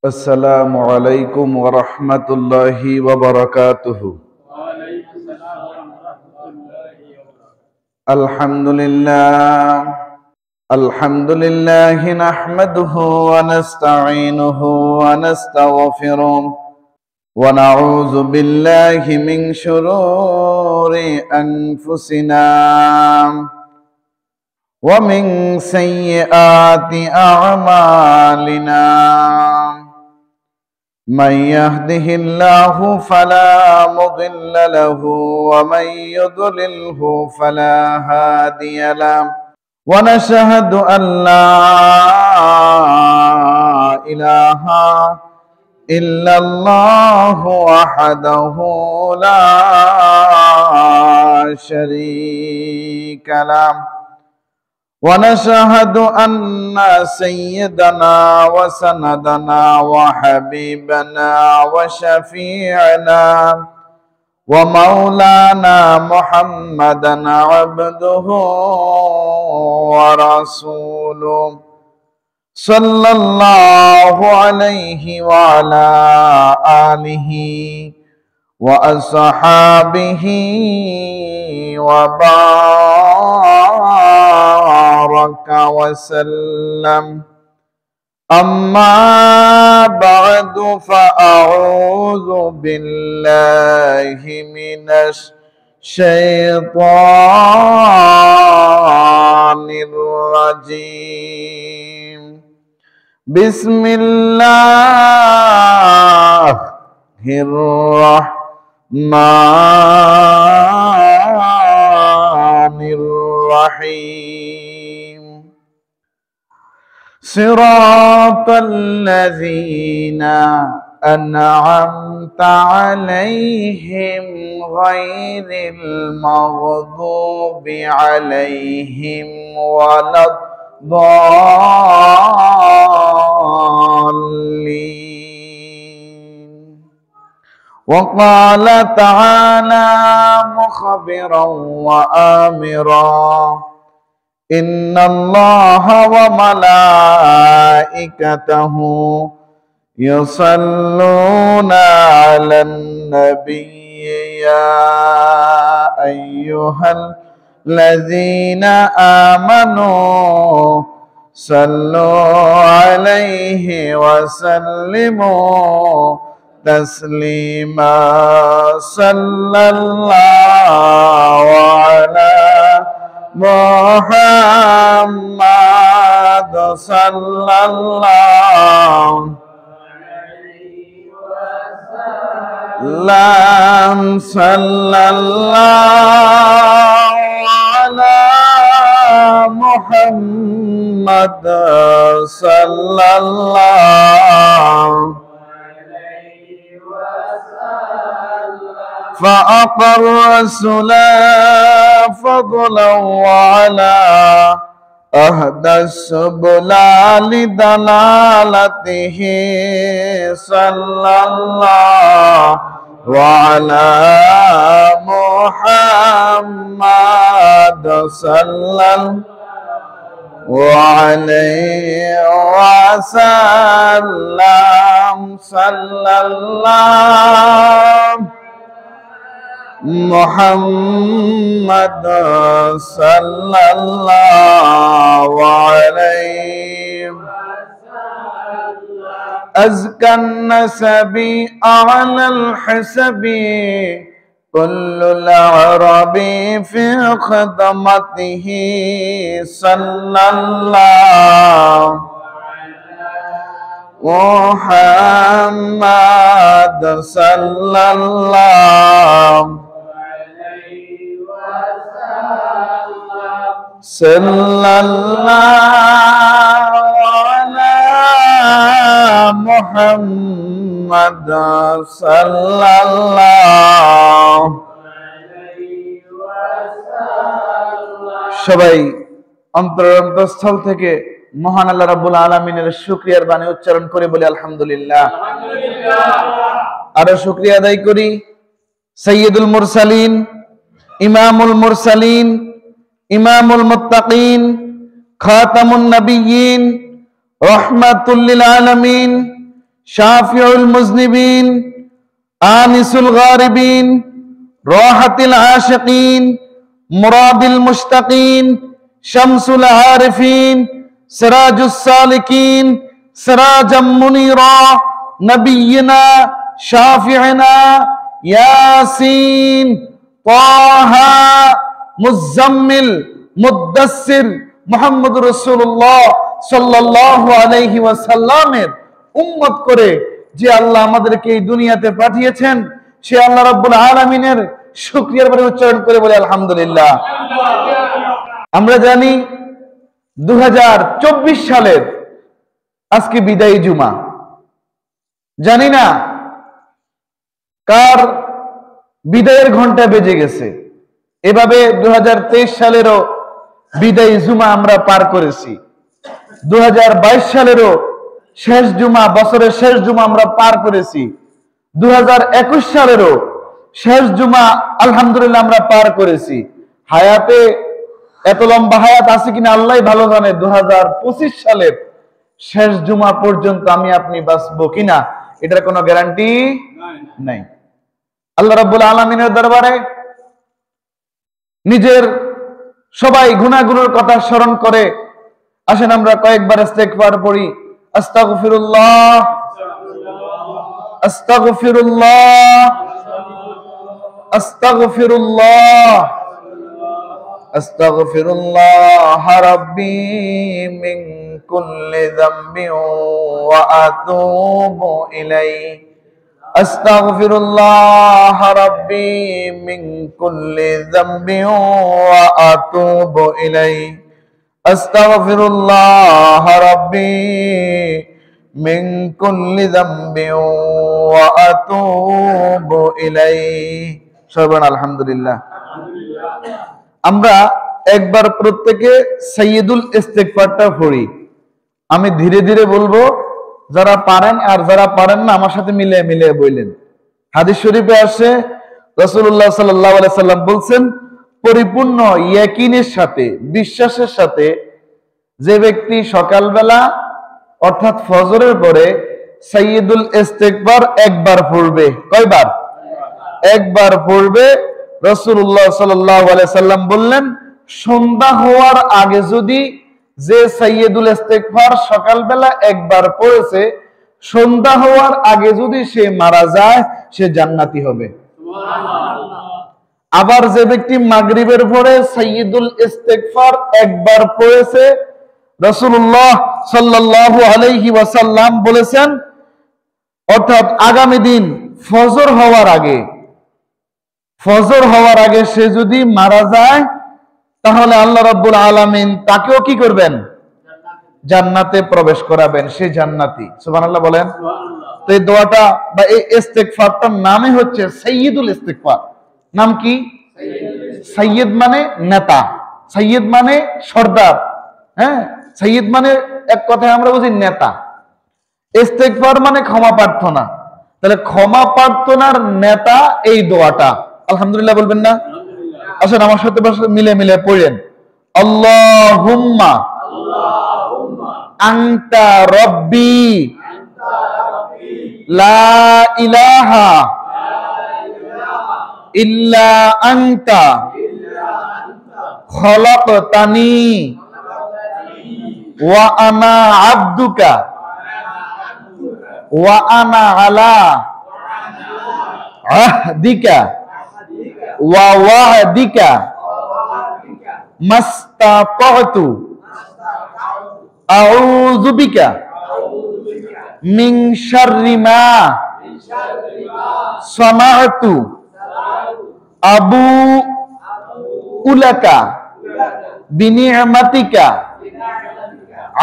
السلام عليكم ورحمة الله وبركاته. الحمد لله نحمده ونستعينه ونستغفره ونعوذ بالله من شرور أنفسنا ومن سيئات أعمالنا. من يهده الله فلا مضل له ومن يضلله فلا هادي له، ونشهد أن لا إله إلا الله وحده لا شريك له، ونشهد أن سيدنا وسندنا وحبيبنا وشفيعنا ومولانا محمدا عبده ورسوله صلى الله عليه وعلى آله وأصحابه وبارك وسلم. أما بعد فأعوذ بالله من الشيطان الرجيم. بسم الله الرحمن الرحيم. صراط الذين أنعمت عليهم غير المغضوب عليهم ولا الضالين. وقال تعالى مخبرا وآمرا: إن الله وملائكته يصلون على النبي يا أيها الذين آمنوا صلوا عليه وسلموا تسليما. صلى الله على محمد صلى الله عليه وسلم. صلى الله على محمد صلى الله عليه وسلم. فأعطى الرسول فضلا وعلى أهدى السبل لدلالته صلى الله وعلى محمد صلى الله عليه وسلم. صلى الله محمد صلى الله عليه وسلم. أزكى النسب أعلى الحسب كل العرب في خدمته صلى الله محمد صلى الله صلى الله على محمد صلى الله عليه وسلم. সবাই অন্তরস্থল থেকে মহান আল্লাহ রাব্বুল আলামিনের শুকরিয়ার বাণী উচ্চারণ করে বলি আলহামদুলিল্লাহ। আরো শুকরিয়া আদায় করি সাইয়্যিদুল মুরসালিন, ইমামুল মুরসালিন, ইমামুল মুত্তাকিন, খাতামুন নবিয়্যিন, রাহমাতুল লিল আলামিন, শাফিউল মুজনিবিন, আনিসুল গারিবিন, রাহাতিল আশিকিন, মুরাদিল মুশতাকিন, শামসুল আরিফিন, সিরাজুস সালিকিন, সিরাজাম মুনিরা, নবিয়িনা শাফিঈনা ইয়াসিন, তাহা, মুজাম্মিল, মুদ্দাসসির, মুহাম্মদুর রাসূলুল্লাহ সাল্লাল্লাহু আলাইহি ওয়াসাল্লামের উম্মত করে যে আল্লাহ আমাদেরকে এই দুনিয়াতে পাঠিয়েছেন, সে আল্লাহ রাব্বুল আলামিনের শুকরিয়ার বাণী উচ্চারণ করে বলে আলহামদুলিল্লাহ। আমরা জানি 2024 সালের আজকে বিদায়ী জুমা। জানি না কার বিদায়ের ঘন্টা বেজে গেছে। এভাবে 2023 সালেরও বিদায়ী জুমা আমরা পার করেছি। 2022 সালেরও শেষ জুমা, বছরের শেষ জুমা আমরা পার করেছি। 2021 সালেরও শেষ জুমা আলহামদুলিল্লাহ আমরা পার করেছি। হায়াতে এত লম্বা হায়াত আছে কিনা আল্লাহ ভালো জানে। 2025 সালের শেষ জুমা পর্যন্ত আমি আপনি বাঁচবো কিনা এটার কোনো গ্যারান্টি নাই। আল্লাহ রাব্বুল আলামিনের দরবারে নিজের সবাই গুনাহগুলোর কথা স্মরণ করে আসেন আমরা কয়েকবার ইস্তেগফার পড়ি। আস্তাগফিরুল্লাহ, আস্তাগফিরুল্লাহ, আস্তাগফিরুল্লাহ, আস্তাগফিরুল্লাহ রাব্বি মিন কুল্লি যামবিন ওয়া আতুবু ইলাইহি। আস্তাগফিরুল্লাহ রাব্বি মিন কুল্লি যামবিন ওয়া আতুবু ইলাইহি। আস্তাগফিরুল্লাহ রাব্বি মিন কুল্লি যামবিন ওয়া আতুবু ইলাইহি। সবাই আলহামদুলিল্লাহ। আমরা একবার প্রত্যেকে সাইয়্যিদুল ইস্তিগফারটা পড়ি। আমি ধীরে ধীরে বলবো, যারা পারেন আর যারা পারেন না আমার সাথে মিলে মিলে বললেন। হাদিস শরীফে আসে রাসূলুল্লাহ সাল্লাল্লাহু আলাইহি সাল্লাম বলছেন, পরিপূর্ণ ইয়াকিনের সাথে, বিশ্বাসের সাথে যে ব্যক্তি সকালবেলা অর্থাৎ ফজরের পরে সাইয়্যিদুল ইস্তিগফার একবার পড়বে। কয়বার? একবার পড়বে। রাসূলুল্লাহ সাল্লাল্লাহু আলাইহি সাল্লাম বললেন, সন্ধ্যা হওয়ার আগে যদি যে সাইয়্যিদুল ইস্তিগফার সকালবেলা একবার পড়েছে, সন্ধ্যা হওয়ার আগে যদি সে মারা যায় সে জান্নাতি হবে। আবার যে ব্যক্তি মাগরিবের পরে সাইয়্যিদুল ইস্তিগফার একবার পড়েছে, রাসূলুল্লাহ সাল্লাল্লাহু আলাইহি ওয়াসাল্লাম বলেছেন, অর্থাৎ আগামী দিন ফজর হওয়ার আগে সে যদি মারা যায় তাহলে আল্লাহ রাব্বুল আলামিন তাকেও কি করবেন? জান্নাতে প্রবেশ করাবেন, সে জান্নাতি। সুবহানাল্লাহ বলেন। তো এই দোয়াটা বা এই ইস্তিগফারটার নামই হচ্ছে সাইয়্যিদুল ইস্তিগফার। নাম কি? সাইয়্যিদ মানে নেতা, সাইয়্যিদ মানে সর্দার। হ্যাঁ, সাইয়্যিদ মানে এক কথায় আমরা বুঝি নেতা। ইস্তিগফার মানে ক্ষমা প্রার্থনা। তাহলে ক্ষমা প্রার্থনার নেতা এই দোয়াটা। আলহামদুলিল্লাহ বলবেন না? আসেন আমার সাথে মিলে মিলে পড়েন। আল্লাহুম্মা আনতা রাব্বি লা ইলাহা ইল্লা আনতা খলাকতানি ওয়া আনা আবদুকা ওয়া আনা আলা আহদিকা ওয়া ওয়া'দিকা মাস্তাতা'তু আউযু বিকা মিন শাররি মা সানা'তু আবু'উ লাকা বিনি'মাতিকা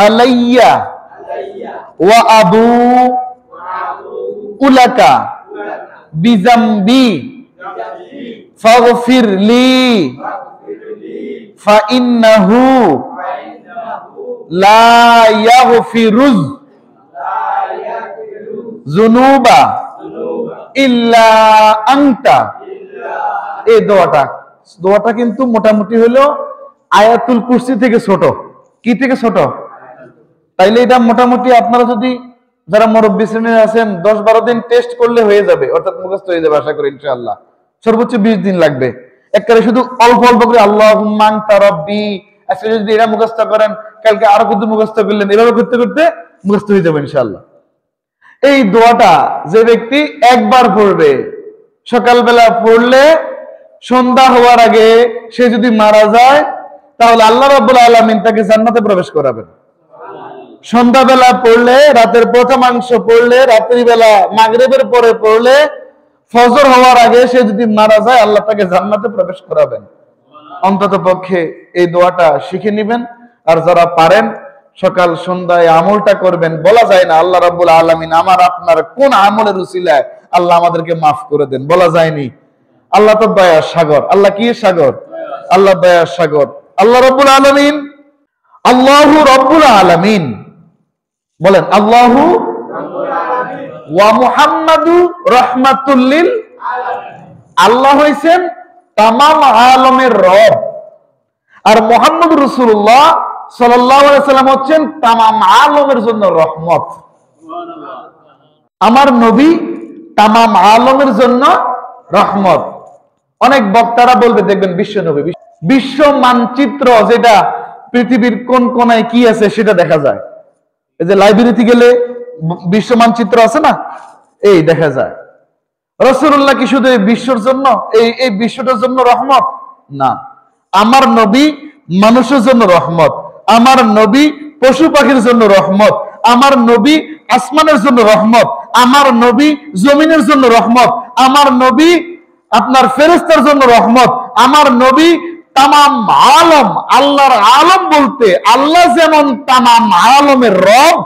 আলাইয়া ওয়া আবু'উ লাকা বিযামবি ফাগফির লি ফাইন্নাহু লা ইয়াগফিরুয যুনুবা ইল্লা আনতা। এই দোয়াটা কিন্তু মোটামুটি হলো আয়াতুল কুরসি থেকে ছোট। কি থেকে ছোট? তাইলে এটা মোটামুটি আপনারা যদি যারা মুরব্বী শ্রেণীর আছেন 10-12 দিন টেস্ট করলে হয়ে যাবে, অর্থাৎ মুখস্থ হয়ে যাবে আশা করি ইনশাআল্লাহ। সর্বোচ্চ 20 দিন লাগবে। একবারে শুধু অল্প অল্প করে আল্লাহুম্মা আনতা রাব্বি, আজকে যদি এটা মুখস্থ করেন কালকে আরো কিছু মুখস্থ করলেন, এভাবে করতে করতে মুখস্থ হয়ে যাবে ইনশাআল্লাহ। এই দোয়াটা যে ব্যক্তি একবার পড়বে, সকালবেলা পড়লে সন্ধ্যা হওয়ার আগে সে যদি মারা যায় তাহলে আল্লাহ রাব্বুল আলামিন তাকে জান্নাতে প্রবেশ করাবেন। সন্ধ্যাবেলা পড়লে, রাতের প্রথমাংশ পড়লে, রাত্রিবেলা মাগরিবের পরে পড়লে, ফজর হওয়ার আগে সে যদি মারা যায় আল্লাহ তাকে জান্নাতে প্রবেশ করাবেন। অন্তত পক্ষে এই দোয়াটা শিখে নেবেন। আর যারা পারেন সকাল সন্ধ্যায় আমলটা করবেন। বলা যায় না আল্লাহ রাব্বুল আলামিন আমার আপনার কোন আমলের উসিলায় আল্লাহ আমাদেরকে মাফ করে দেন, বলা যায়নি। আল্লাহ তো দয়ার সাগর। আল্লাহ কি সাগর? আল্লাহ দয়ার সাগর। আল্লাহ রাব্বুল আলামিন, আল্লাহু রাব্বুল আলামিন বলেন, আল্লাহু ওয়া মুহাম্মাদু রাহমাতুল লিল আলামিন। আল্লাহ হইছেন তামাম আলমের রব, আর মুহাম্মদ রাসূলুল্লাহ সাল্লাল্লাহু আলাইহি ওয়াসাল্লাম হচ্ছেন তামাম আলমের জন্য রহমত। আমার নবী তামাম আলমের জন্য রহমত। অনেক বক্তারা বলবে, দেখবেন বিশ্ব নবী, বিশ্ব মানচিত্র যেটা পৃথিবীর কোন কোনায় কি আছে সেটা দেখা যায়। এই যে লাইব্রেরিতে গেলে বিশ্ব মানচিত্র আছে না, এই দেখা যায়। রাসূলুল্লাহ কি শুধু এই বিশ্বর জন্য, এই বিশ্বটার জন্য রহমত? না, আমার নবী মানুষের জন্য রহমত, আমার নবী পশু পাখির জন্য রহমত, আমার নবী আসমানের জন্য রহমত, আমার নবী জমিনের জন্য রহমত, আমার নবী আপনার ফেরেশতার জন্য রহমত, আমার নবী তামাম আলম, আল্লাহর আলম বলতে আল্লাহ যেমন তামাম আলমের রব,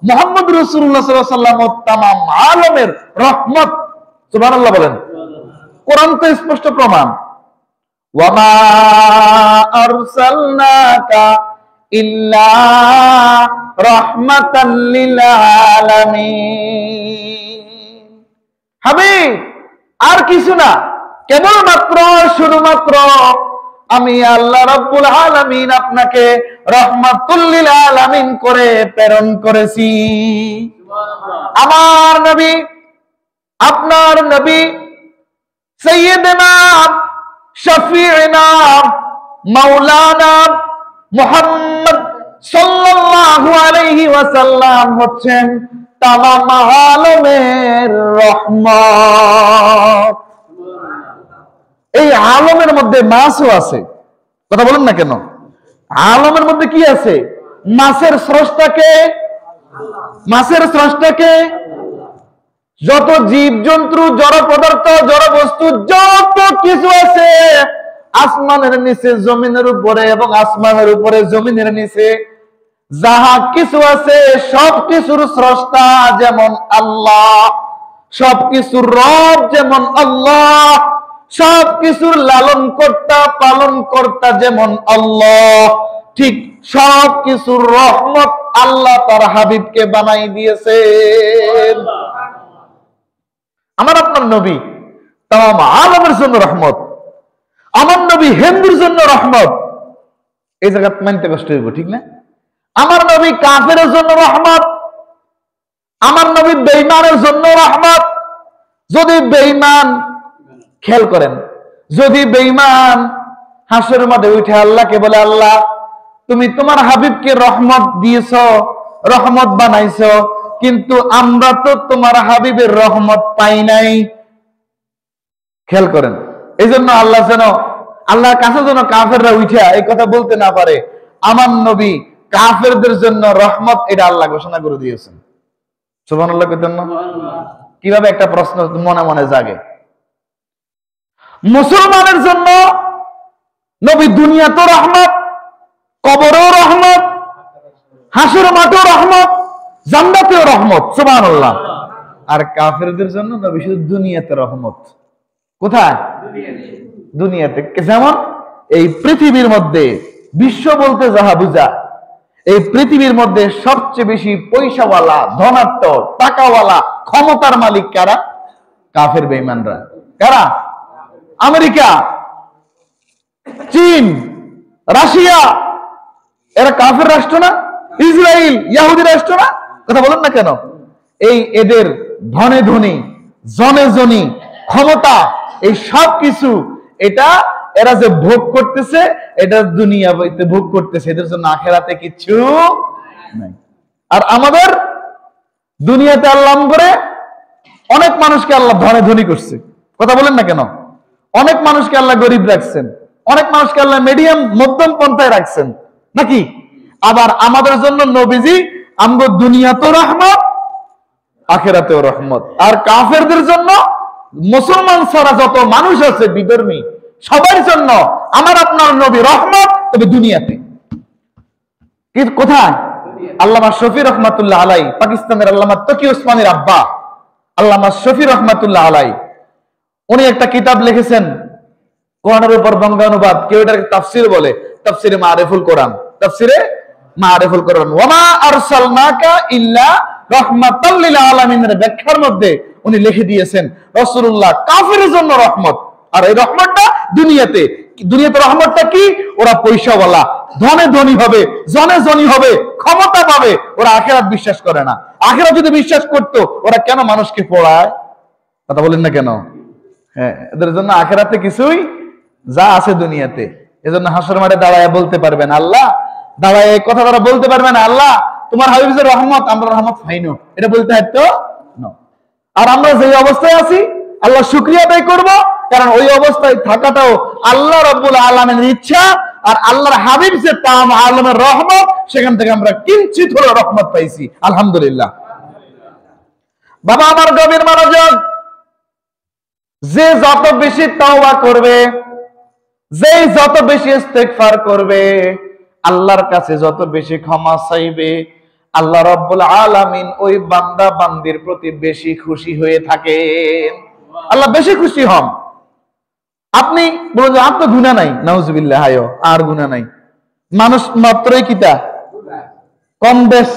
মুহাম্মদ রাসূলুল্লাহ সাল্লাল্লাহু আলাইহি ওয়াসাল্লাম তামাম আলমের রহমত। সুবহানাল্লাহ বলেন। কোরআন তো স্পষ্ট প্রমাণ, ওয়া মা আরসালনাকা ইল্লা রাহমাতাল লিল আলামিন। হাবিব আর কিছু না, কেবলমাত্র শুধুমাত্র আমি আল্লাহ রাব্বুল আলামিন আপনাকে রাহমাতুল লিল আলামিন করে প্রেরণ করেছি। আমার নবী, আপনার নবী সাইয়্যিদনা শাফিঈনা মাওলানা মুহাম্মদ সাল্লাল্লাহু আলাইহি ওয়াসাল্লাম হচ্ছেন তামাম আলমের রহমত। এই আলমের মধ্যে মাছও আছে, কথা বলেন না কেন? আলমের মধ্যে কি আছে? মাছের স্রষ্টাকে, মাছের স্রষ্টাকে, যত জীব জন্তু, জড় পদার্থ, জড় বস্তু, যত কিছু আছে আসমানের নিচে, জমিনের উপরে এবং আসমানের উপরে, জমিনের নিচে যাহা কিছু আছে সব কিছুর স্রষ্টা যেমন আল্লাহ, সব কিছুর রব যেমন আল্লাহ, সব কিছুর লালন কর্তা পালন কর্তা যেমন আল্লাহ, ঠিক সব কিছুর রহমত আল্লাহ তার হাবিবকে বানাই দিয়েছেন। আমার আপনার নবী তামাম আলমের জন্য রহমত, আমার নবী হিন্দুর জন্য রহমত। এই জায়গা মানতে কষ্ট হইব, ঠিক না? আমার নবী কাফেরের জন্য রহমত, আমার নবী বেঈমানের জন্য রহমত। যদি বেঈমান, খেয়াল করেন, যদি বেঈমান হাসরের মাঠে উঠে আল্লাহকে বলে, আল্লাহ তুমি তোমার হাবিবকে রহমত দিয়েছো, রহমত বানাইছো, কিন্তু আমরা তো তোমার হাবিবের রহমত পাই নাই। খেয়াল করেন, এই জন্য আল্লাহ যেন, আল্লাহর কাছে যেন কাফেররা উঠে এই কথা বলতে না পারে, আমার নবী কাফেরদের জন্য রহমত, এটা আল্লাহ ঘোষণা করে দিয়েছেন। সুবহানাল্লাহ কইতেন না? কিভাবে একটা প্রশ্ন মনে মনে জাগে। মুসলমানের জন্য নবী দুনিয়াতেও রহমত, কবরেও রহমত, হাসর মাঠেও রহমত, জান্নাতেও রহমত। সুবহানাল্লাহ। আর কাফেরদের জন্য নবী শুধু দুনিয়াতে রহমত। কোথায়? দুনিয়াতে। যেমন এই পৃথিবীর মধ্যে, বিশ্ব বলতে যাহা বুঝা, এই পৃথিবীর মধ্যে সবচেয়ে বেশি পয়সাওয়ালা, ধনাঢ্য, টাকাওয়ালা, ক্ষমতার মালিক কারা? কাফের বেঈমানরা। কারা? আমেরিকা, চীন, রাশিয়া, এরা কাফের রাষ্ট্র না? ইসরায়েল ইহুদি রাষ্ট্র না? কথা বলেন না কেন? এই এদের ধনে ধনী, জনে জনি, ক্ষমতা, এই সব কিছু এটা এরা যে ভোগ করতেছে, এটা দুনিয়া বইতে ভোগ করতেছে, এদের জন্য আখেরাতে কিছু নাই। আর আমাদের দুনিয়াতে আল্লাহ করে অনেক মানুষকে আল্লাহ ধনে ধনী করছে, কথা বলেন না কেন? অনেক মানুষকে আল্লাহ গরিব রাখছেন, অনেক মানুষকে আল্লাহ মিডিয়াম মধ্যম পন্থায় রাখছেন নাকি? আবার আমাদের জন্য নবীজি আমগো দুনিয়াতেও রহমত, আখেরাতেও রহমত। আর কাফেরদের জন্য, মুসলমান ছাড়া যত মানুষ আছে বিধর্মী, সবার জন্য আমার আপনার নবী রহমত, তবে দুনিয়াতে। কি কোথায়? আল্লামা শফি রহমাতুল্লাহ আলাই, পাকিস্তানের আল্লামা তকি ওসমানীর আব্বা আল্লামা শফি রহমাতুল্লাহ আলাই, উনি একটা কিতাব লিখেছেন কোরআনের উপর বঙ্গানুবাদ, কেউ এটাকে তাফসির বলে, তাফসিরে মারিফুল কোরআন, তাফসিরে মারিফুল কোরআন। ওয়ামা আরসালনাকা ইল্লা রাহমাতাল লিল আলামিনের ব্যাখ্যার মধ্যে উনি লিখে দিয়েছেন রাসূলুল্লাহ কাফেরের জন্য রহমত, আর এই রহমতটা দুনিয়াতে। দুনিয়াতে রহমতটা কি? ওরা পয়সাওয়ালা, ধনে ধনী হবে, জনে জনি হবে, ক্ষমতা পাবে, ওরা আখিরাত বিশ্বাস করে না। আখিরাত যদি বিশ্বাস করতো, ওরা কেন মানুষকে পড়ায়? কথা বলেন না কেন? হ্যাঁ, এদের জন্য আখিরাতে কিছুই যা আছে দুনিয়াতে। এজন্য হাসর মাঠে দাঁড়ায় বলতে পারবেন, আল্লাহ দাঁড়ায় এই কথা তারা বলতে পারবেন, আল্লাহ তোমার হাবিবের রহমত, আমরা রহমত পাইনো, এটা বলতে হয়তো না। আর আমরা যে অবস্থায় আছি আল্লাহ শুকরিয়া আদায় করব, কারণ ওই অবস্থায় থাকাটাও আল্লাহ রাব্বুল আলামিনের ইচ্ছা, আর আল্লাহর হাবিব যে তাম আলমের রহমত, সেখান থেকে আমরা কিঞ্চিত হলেও রহমত পাইছি, আলহামদুলিল্লাহ। বাবা আমার গভীর মনোযোগ, যে যত বেশি তাওবা করবে, যে যত বেশি ইস্তেগফার করবে, আল্লাহর কাছে যত বেশি ক্ষমা চাইবে, আল্লাহ রাব্বুল আলামিন ওই বান্দা বান্দির প্রতি বেশি খুশি হয়ে থাকেন। আল্লাহ বেশি খুশি হন। আপনি বলেন যে আপনার গুনাহ নাই, নাউজুবিল্লাহ, হায়ো আর গুনাহ নাই। মানুষ মাত্রই কিতা কম বেশ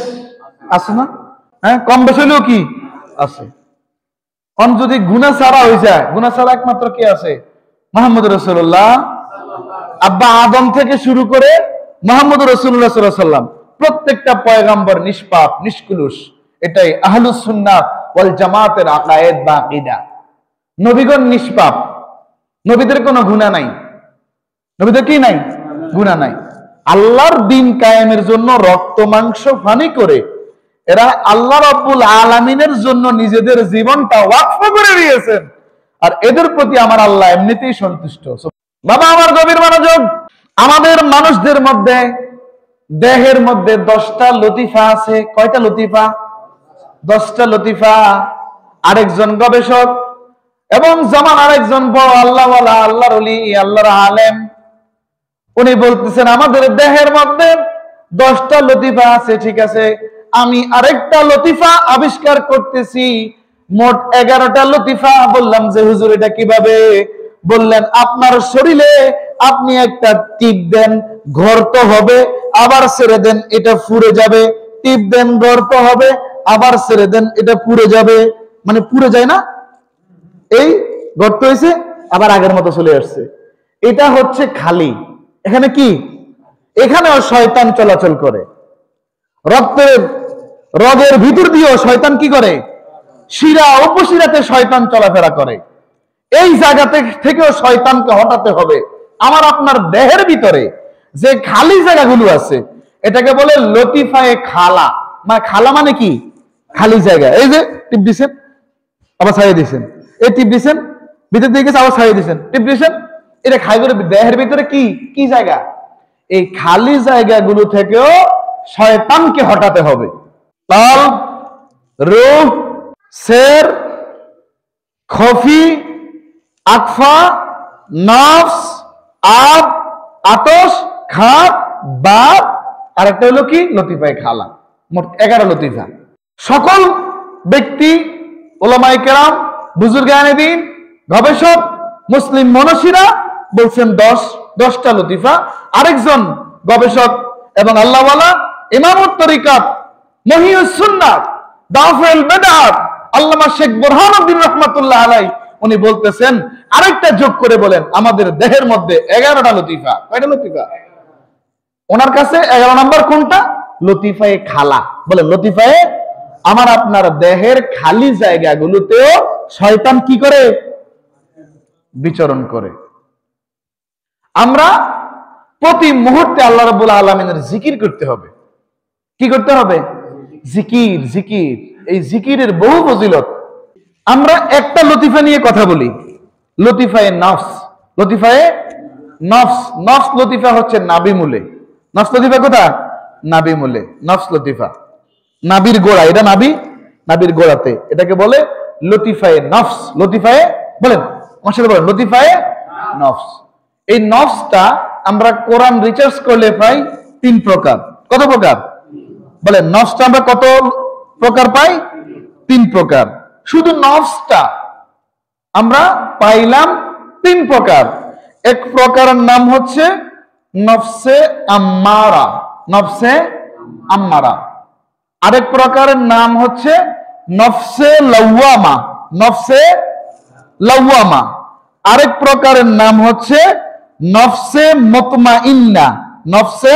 আছে না? হ্যাঁ, কম বেশ হইলেও কি আছে। যদি গুনাহ ছাড়া হয়ে যায়, গুনাহ ছাড়া একমাত্র কে আছে? মুহাম্মদ রাসূলুল্লাহ। আব্বা আদম থেকে শুরু করে মুহাম্মদ রাসূলুল্লাহ সাল্লাল্লাহু আলাইহি ওয়াসাল্লাম প্রত্যেকটা পয়গম্বর নিষ্পাপ, নিষ্কলুষ। এটাই আহলুস সুন্নাহ ওয়াল জামাতের আকায়েদ বা আকীদা। নবীগণ নিষ্পাপ, নবীদের কোনো গুনাহ নাই। নবীদের কি নাই? গুনাহ নাই। আল্লাহর দ্বীন কায়েমের জন্য রক্ত মাংস পানি করে এরা আল্লাহ রাব্বুল আলামিনের জন্য নিজেদের জীবনটা ওয়াকফ করে দিয়েছেন, আর এদের প্রতি আমার আল্লাহ এমনিতেই সন্তুষ্ট। বাবা আমার গভীর মনোযোগ, আমাদের মানুষদের মধ্যে, দেহের মধ্যে 10টা লতিফা আছে। কয়টা লতিফা? 10টা লতিফা। আরেকজন গবেষক এবং জামান আরেকজন বড় আল্লাহওয়ালা, আল্লাহর ওলি, আল্লাহর আলেম, উনি বলতেছেন আমাদের দেহের মধ্যে 10টা লতিফা আছে। ঠিক আছে, আমি আরেকটা লতিফা আবিষ্কার করতেছি, মোট 11টা লতিফা। বললাম যে হুজুর এটা কিভাবে? বললেন আপনার শরীরে আপনি একটা টিপ দেন, গর্ত হবে, আবার ছেড়ে দেন, এটা পুড়ে যাবে, টিপ দেন, গর্ত হবে, আবার ছেড়ে দেন, এটা পুড়ে যাবে। মানে পুড়ে যায় না, এই গর্ত হয়েছে আবার আগের মতো চলে আসছে। এটা হচ্ছে খালি। এখানে কি? এখানেও শয়তান চলাচল করে। রক্তের রগের ভিতর দিয়েও শয়তান কি করে? শিরা উপশিরাতে শয়তান চলাফেরা করে। এই জায়গাতে থেকেও শয়তানকে হটাতে হবে। আমার আপনার দেহের ভিতরে যে খালি জায়গাগুলো আছে, এটাকে বলে লতিফায়ে খালা। মানে খালা মানে কি? খালি জায়গা। এই যে টিপ দিছেন, আবার ছাড়িয়ে দিছেন, এই টিপ দিছেন, ভিতর দিয়ে গেছে, আবার ছাড়িয়ে দিছেন, টিপ দিছেন, এটা খাই করে দেহের ভিতরে কি কি জায়গা? এই খালি জায়গাগুলো থেকেও শয়তানকে হটাতে হবে। কলব, রূহ, সের, খফি, আকফা, নফস, আব, আতশ, খাত, বাত, আর একটা হলো কি? লতিফায়ে খালা। মোট 11 লতিফা। সকল ব্যক্তি, উলামায়ে কেরাম, বুজুর্গানে দ্বীন, গবেষক, মুসলিম মনশিরা বলছেন 10টা লতিফা। আরেকজন গবেষক এবং আল্লাহওয়ালা, ইমামুত তরিকাত, মহিউস সুন্নাত, দাফুল বিদআত, আল্লামা শেখ বুরহানুদ্দিন রাহমাতুল্লাহ আলাইহি, উনি বলতেছেন আরেকটা যোগ করে বলেন আমাদের দেহের মধ্যে 11টা লতিফা। কয়টা লতিফা? ওনার কাছে 11 নম্বর কোনটা? লতিফায়ে খালা। বলেন লতিফায়ে আমার আপনার দেহের খালি জায়গাগুলোতেও শয়তান কি করে? বিচরণ করে। আমরা প্রতি মুহূর্তে আল্লাহ রাব্বুল আলামিনের জিকির করতে হবে। কি করতে হবে? জিকির, জিকির। এই জিকিরের বহু ফজিলত। আমরা একটা লতিফা নিয়ে কথা বলি, লতিফায়ে নফস। লতিফায়ে নফস, নফস লতিফা হচ্ছে নাবি মূলে। নফস লতিফা কোথায়? নাবি মূলে। নফস লতিফা নাবির গোড়া, এটা নাবি, নাবির গোড়াতে, এটাকে বলে লতিফায়ে নফস। লতিফায়ে বলেন, আমার সাথে বলেন, লতিফায়ে নফস। এই নফসটা আমরা কোরআন রিসার্চ করলে পাই 3 প্রকার। কত প্রকার বলেন? নফসটা আমরা কত প্রকার পাই? 3 প্রকার। শুধু নফসটা আমরা পাইলাম 3 প্রকার। এক প্রকারের নাম হচ্ছে নফসে আম্মারা, নফসে আম্মারা। আরেক প্রকারের নাম হচ্ছে নফসে লাওয়ামা, নফসে লাওয়ামা। আরেক প্রকারের নাম হচ্ছে নফসে মুতমাইন্না, নফসে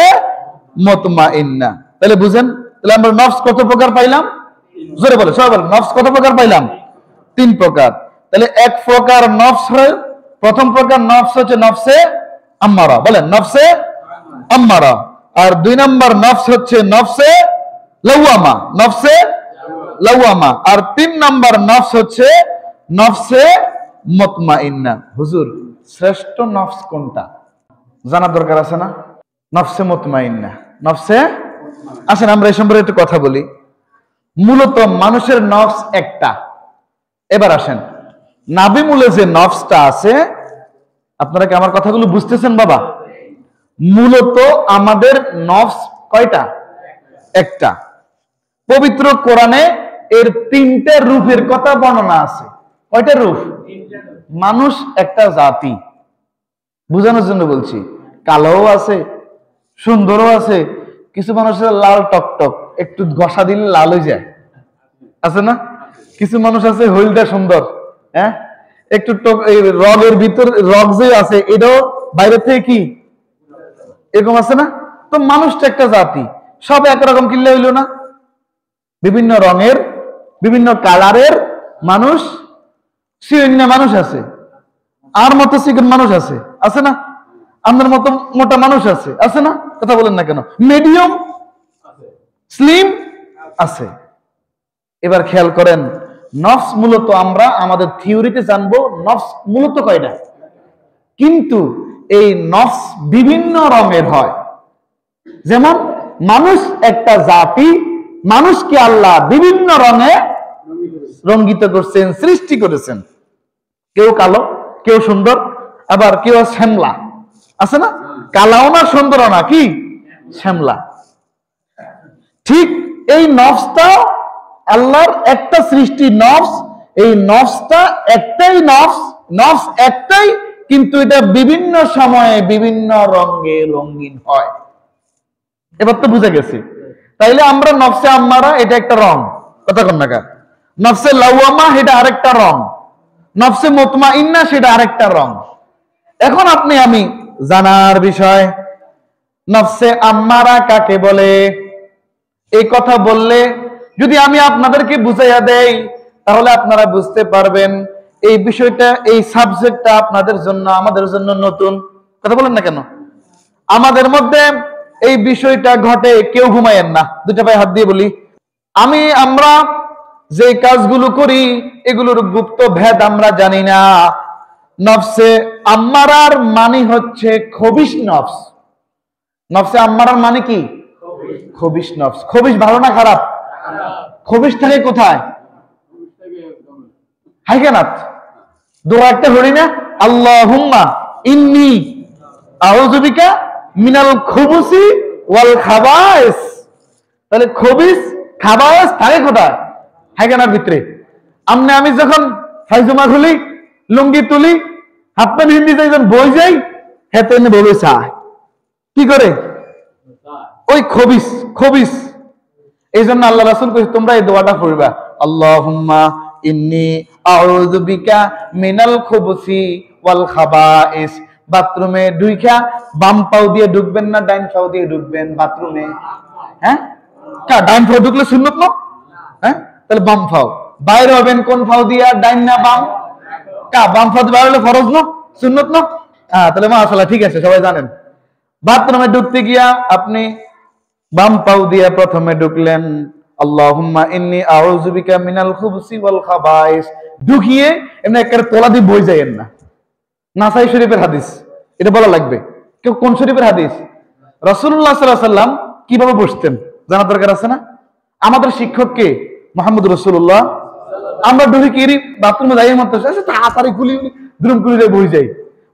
মুতমাইন্না। তাহলে বুঝেন, তাহলে আমরা নফস কত প্রকার পাইলাম? জোরে বলে, সবাই বলেন, নফস কত প্রকার পাইলাম? 3 প্রকার। তাহলে এক প্রকার নফস, প্রথম প্রকার নফস হচ্ছে নফসে আম্মারা, বলেন নফসে আম্মারা। আর 2 নম্বর নফস হচ্ছে নফসে লাওয়ামা, নফসে লাওয়ামা। আর 3 নম্বর নফস হচ্ছে নফসে মুতমাইন্না। হুজুর, শ্রেষ্ঠ নফস কোনটা জানার দরকার আছে না? নফসে মুতমাইন্না, নফসে। আসেন আমরা এই সম্পর্কে একটু কথা বলি। মূলত মানুষের নফস একটা। এবার আসেন, নাবি মূলে যে নফসটা আছে, আপনারা কি আমার কথাগুলো বুঝতেছেন বাবা? মূলত আমাদের নফস কয়টা? একটা। পবিত্র কোরআনে এর 3টে রূপের কথা বর্ণনা আছে। কয়টা রূপ? মানুষ একটা জাতি, বুঝানোর জন্য বলছি। কালোও আছে, সুন্দরও আছে, কিছু মানুষের লাল টকটক, একটু ঘষা দিলে লাল হয়ে যায়, আছে না? কিছু মানুষ আছে হলদা সুন্দর, হ্যাঁ, একটু রগের ভিতর রগ যে আছে এটাও বাইরে থেকে কি এরকম আছে না? তো মানুষটা একটা জাতি, সব একরকম কিনলে হইল না? বিভিন্ন রঙের, বিভিন্ন কালারের মানুষ, সিরিন্য মানুষ আছে, আর মতো চিকন মানুষ আছে, আছে না? আমাদের মতো মোটা মানুষ আছে, আছে না? কথা বলেন না কেন? মিডিয়াম, স্লিম আছে। এবার খেয়াল করেন, নফস মূলত আমরা আমাদের থিওরিতে জানবো নফস মূলত কয়টা, কিন্তু এই নফস বিভিন্ন রঙের হয়। যেমন মানুষ একটা জাতি, মানুষকে আল্লাহ বিভিন্ন রঙে রঙ্গিত করছেন, সৃষ্টি করেছেন। কেউ কালো, কেউ সুন্দর, আবার কেউ শ্যামলা, আছে না? কালাও না, সুন্দরও না, কি শ্যামলা। ঠিক এই নফসটা আল্লাহর একটা সৃষ্টি নফস। এই নফসটা একটাই নফস, নফস একটাই, কিন্তু এটা বিভিন্ন সময়ে বিভিন্ন রঙে রঙিন হয়। এবার তো বুঝে গেছি। তাইলে আমরা নফসে আম্মারা এটা একটা রং, কথা কন না? নফসে লাওয়ামা এটা আরেকটা রং, নফসে মুতমাইন্না সেটা আরেকটা রং। এখন আপনি আমি জানার বিষয়, নফসে আম্মারা কাকে বলে? এই কথা বললে যদি আমি আপনাদেরকে বুঝাইয়া দেই, তাহলে আপনারা বুঝতে পারবেন এই বিষয়টা, এই সাবজেক্টটা আপনাদের জন্য, আমাদের জন্য নতুন। কথা বলেন না কেন? আমাদের মধ্যে এই বিষয়টা ঘটে, কেউ ঘুমায়েন না, 2টা পায়ে হাত দিয়ে বলি, আমরা যে কাজগুলো করি এগুলোর গুপ্ত ভেদ আমরা জানি না। নফসে আম্মারার মানে হচ্ছে খবিশ নফস। নফসে আম্মারার মানে কি? খবিশ নফস। খবিশ ভালো না খারাপ? খবিশ থাকে কোথায়? হাইকানাত দোয়া একটা হরি না, আল্লাহুম্মা ইন্নী আউযু বিকা মিনাল খুবুসি ওয়াল খাবায়েস। তাহলে খবিশ খাবায়েস থাকে কোথায়? হাইকানার ভিতরে। আমি যখন ফাইজুমা খুলি, লুঙ্গি তুলি, হাত পা ভিন্দি যাই, যখন বই যাই, হেতে এনে বলে চায় কি করে? ওই খবিশ, খবিশ। এই জন্য আল্লাহ রাসূল কইছে তোমরা এই দোয়াটা পড়বা, আল্লাহুম্মা ইন্নী আউযু বিকা মিনাল খুবুসি ওয়াল খাবাইস। বাথরুমে ঢুইকা বাম পাও দিয়ে ঢুকবেন না ডাইন পাও দিয়ে ঢুকবেন বাথরুমে? হ্যাঁ, ডাইন পাও ঢুকলে সুন্নত না? হ্যাঁ, তাহলে বাম ফাও বাইরে হবেন কোন ফাও দিয়া, ডাইন না বাম? বাম ফাও বাইরে হলে ফরজ না, সুন্নত না? তাহলে মাশাআল্লাহ ঠিক আছে, সবাই জানেন। বাথরুমে ঢুকতে গিয়া আপনি বাম পাও দিয়া প্রথমে ঢুকলেন, আল্লাহুম্মা ইন্নী আউযু বিকা মিনাল খুবসি ওয়াল খাবাইস, ঢুকিয়ে এমনি একটা তোলা দিয়ে বই যায়েন না। নাসাই শরীফের হাদিস, এটা বলা লাগবে। কেউ কোন শরীফের হাদিস? রাসূলুল্লাহ সাল্লাল্লাহু আলাইহি ওয়াসাল্লাম কিভাবে বসতেন জানা দরকার আছে না? আমাদের শিক্ষক কে? মুহাম্মদ রাসূলুল্লাহ। আমরা ঢুকি কি বাথরুমে যাই মত তাড়াতাড়ি খুলি দ্রুম খুলে বই যাই,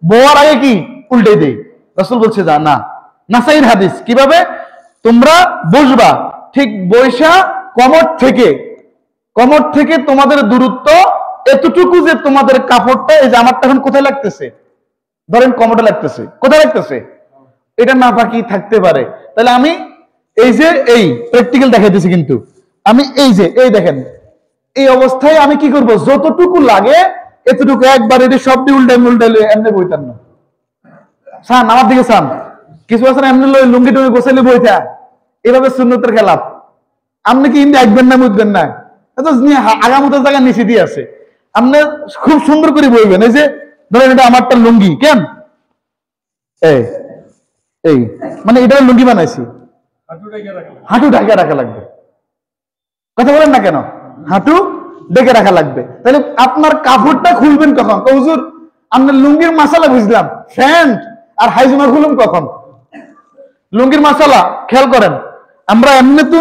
বউয়ার আগে কি উল্টে দেই। রাসূল বলছে যা না, নাসাইর হাদিস কিভাবে তোমরা বসবা, ঠিক বৈশা কমর থেকে তোমাদের দূরত্ব এতটুকু যে তোমাদের কাপড়টা, এই জামাটা এখন কোথায় লাগতেছে, ধরেন কমরটা লাগতেছে, কোথায় লাগতেছে, এটা না ফাঁকি থাকতে পারে। তাহলে আমি এই যে এই প্র্যাকটিক্যাল দেখাইতেছি, কিন্তু আমি এই দেখেন এই অবস্থায় আমি কি করব, যতটুকু লাগে এতটুকু একবার এটা সবটি উল্টাইলে এমনি বইতাম না। সান আমার দিকে সান, কিছু আছে না এমনি লুঙ্গি টুঙ্গি গোছাইলে বইতা, এভাবে সুন্নতের খেলাফ। আপনি কি ইন্দি একবেন না বুঝবেন না, আগামতের জায়গা নিচে দিয়ে আছে, আপনি খুব সুন্দর করে বইবেন। এই যে ধরেন এটা আমারটা লুঙ্গি, কেন এই মানে এটা লুঙ্গি বানাইছি, হাঁটু ঢাকা রাখা লাগবে। কথা বলেন না কেন? হাঁটু ডেকে রাখা লাগবে। তাহলে আপনার কাপড়টা খুলবেন কখন? হুজুর আপনার লুঙ্গির মাসালা বুঝলাম, প্যান্ট আর হাইজমা খুলুন কখন? লুঙ্গির মাসালা খেয়াল করেন, আমরা এমনি তো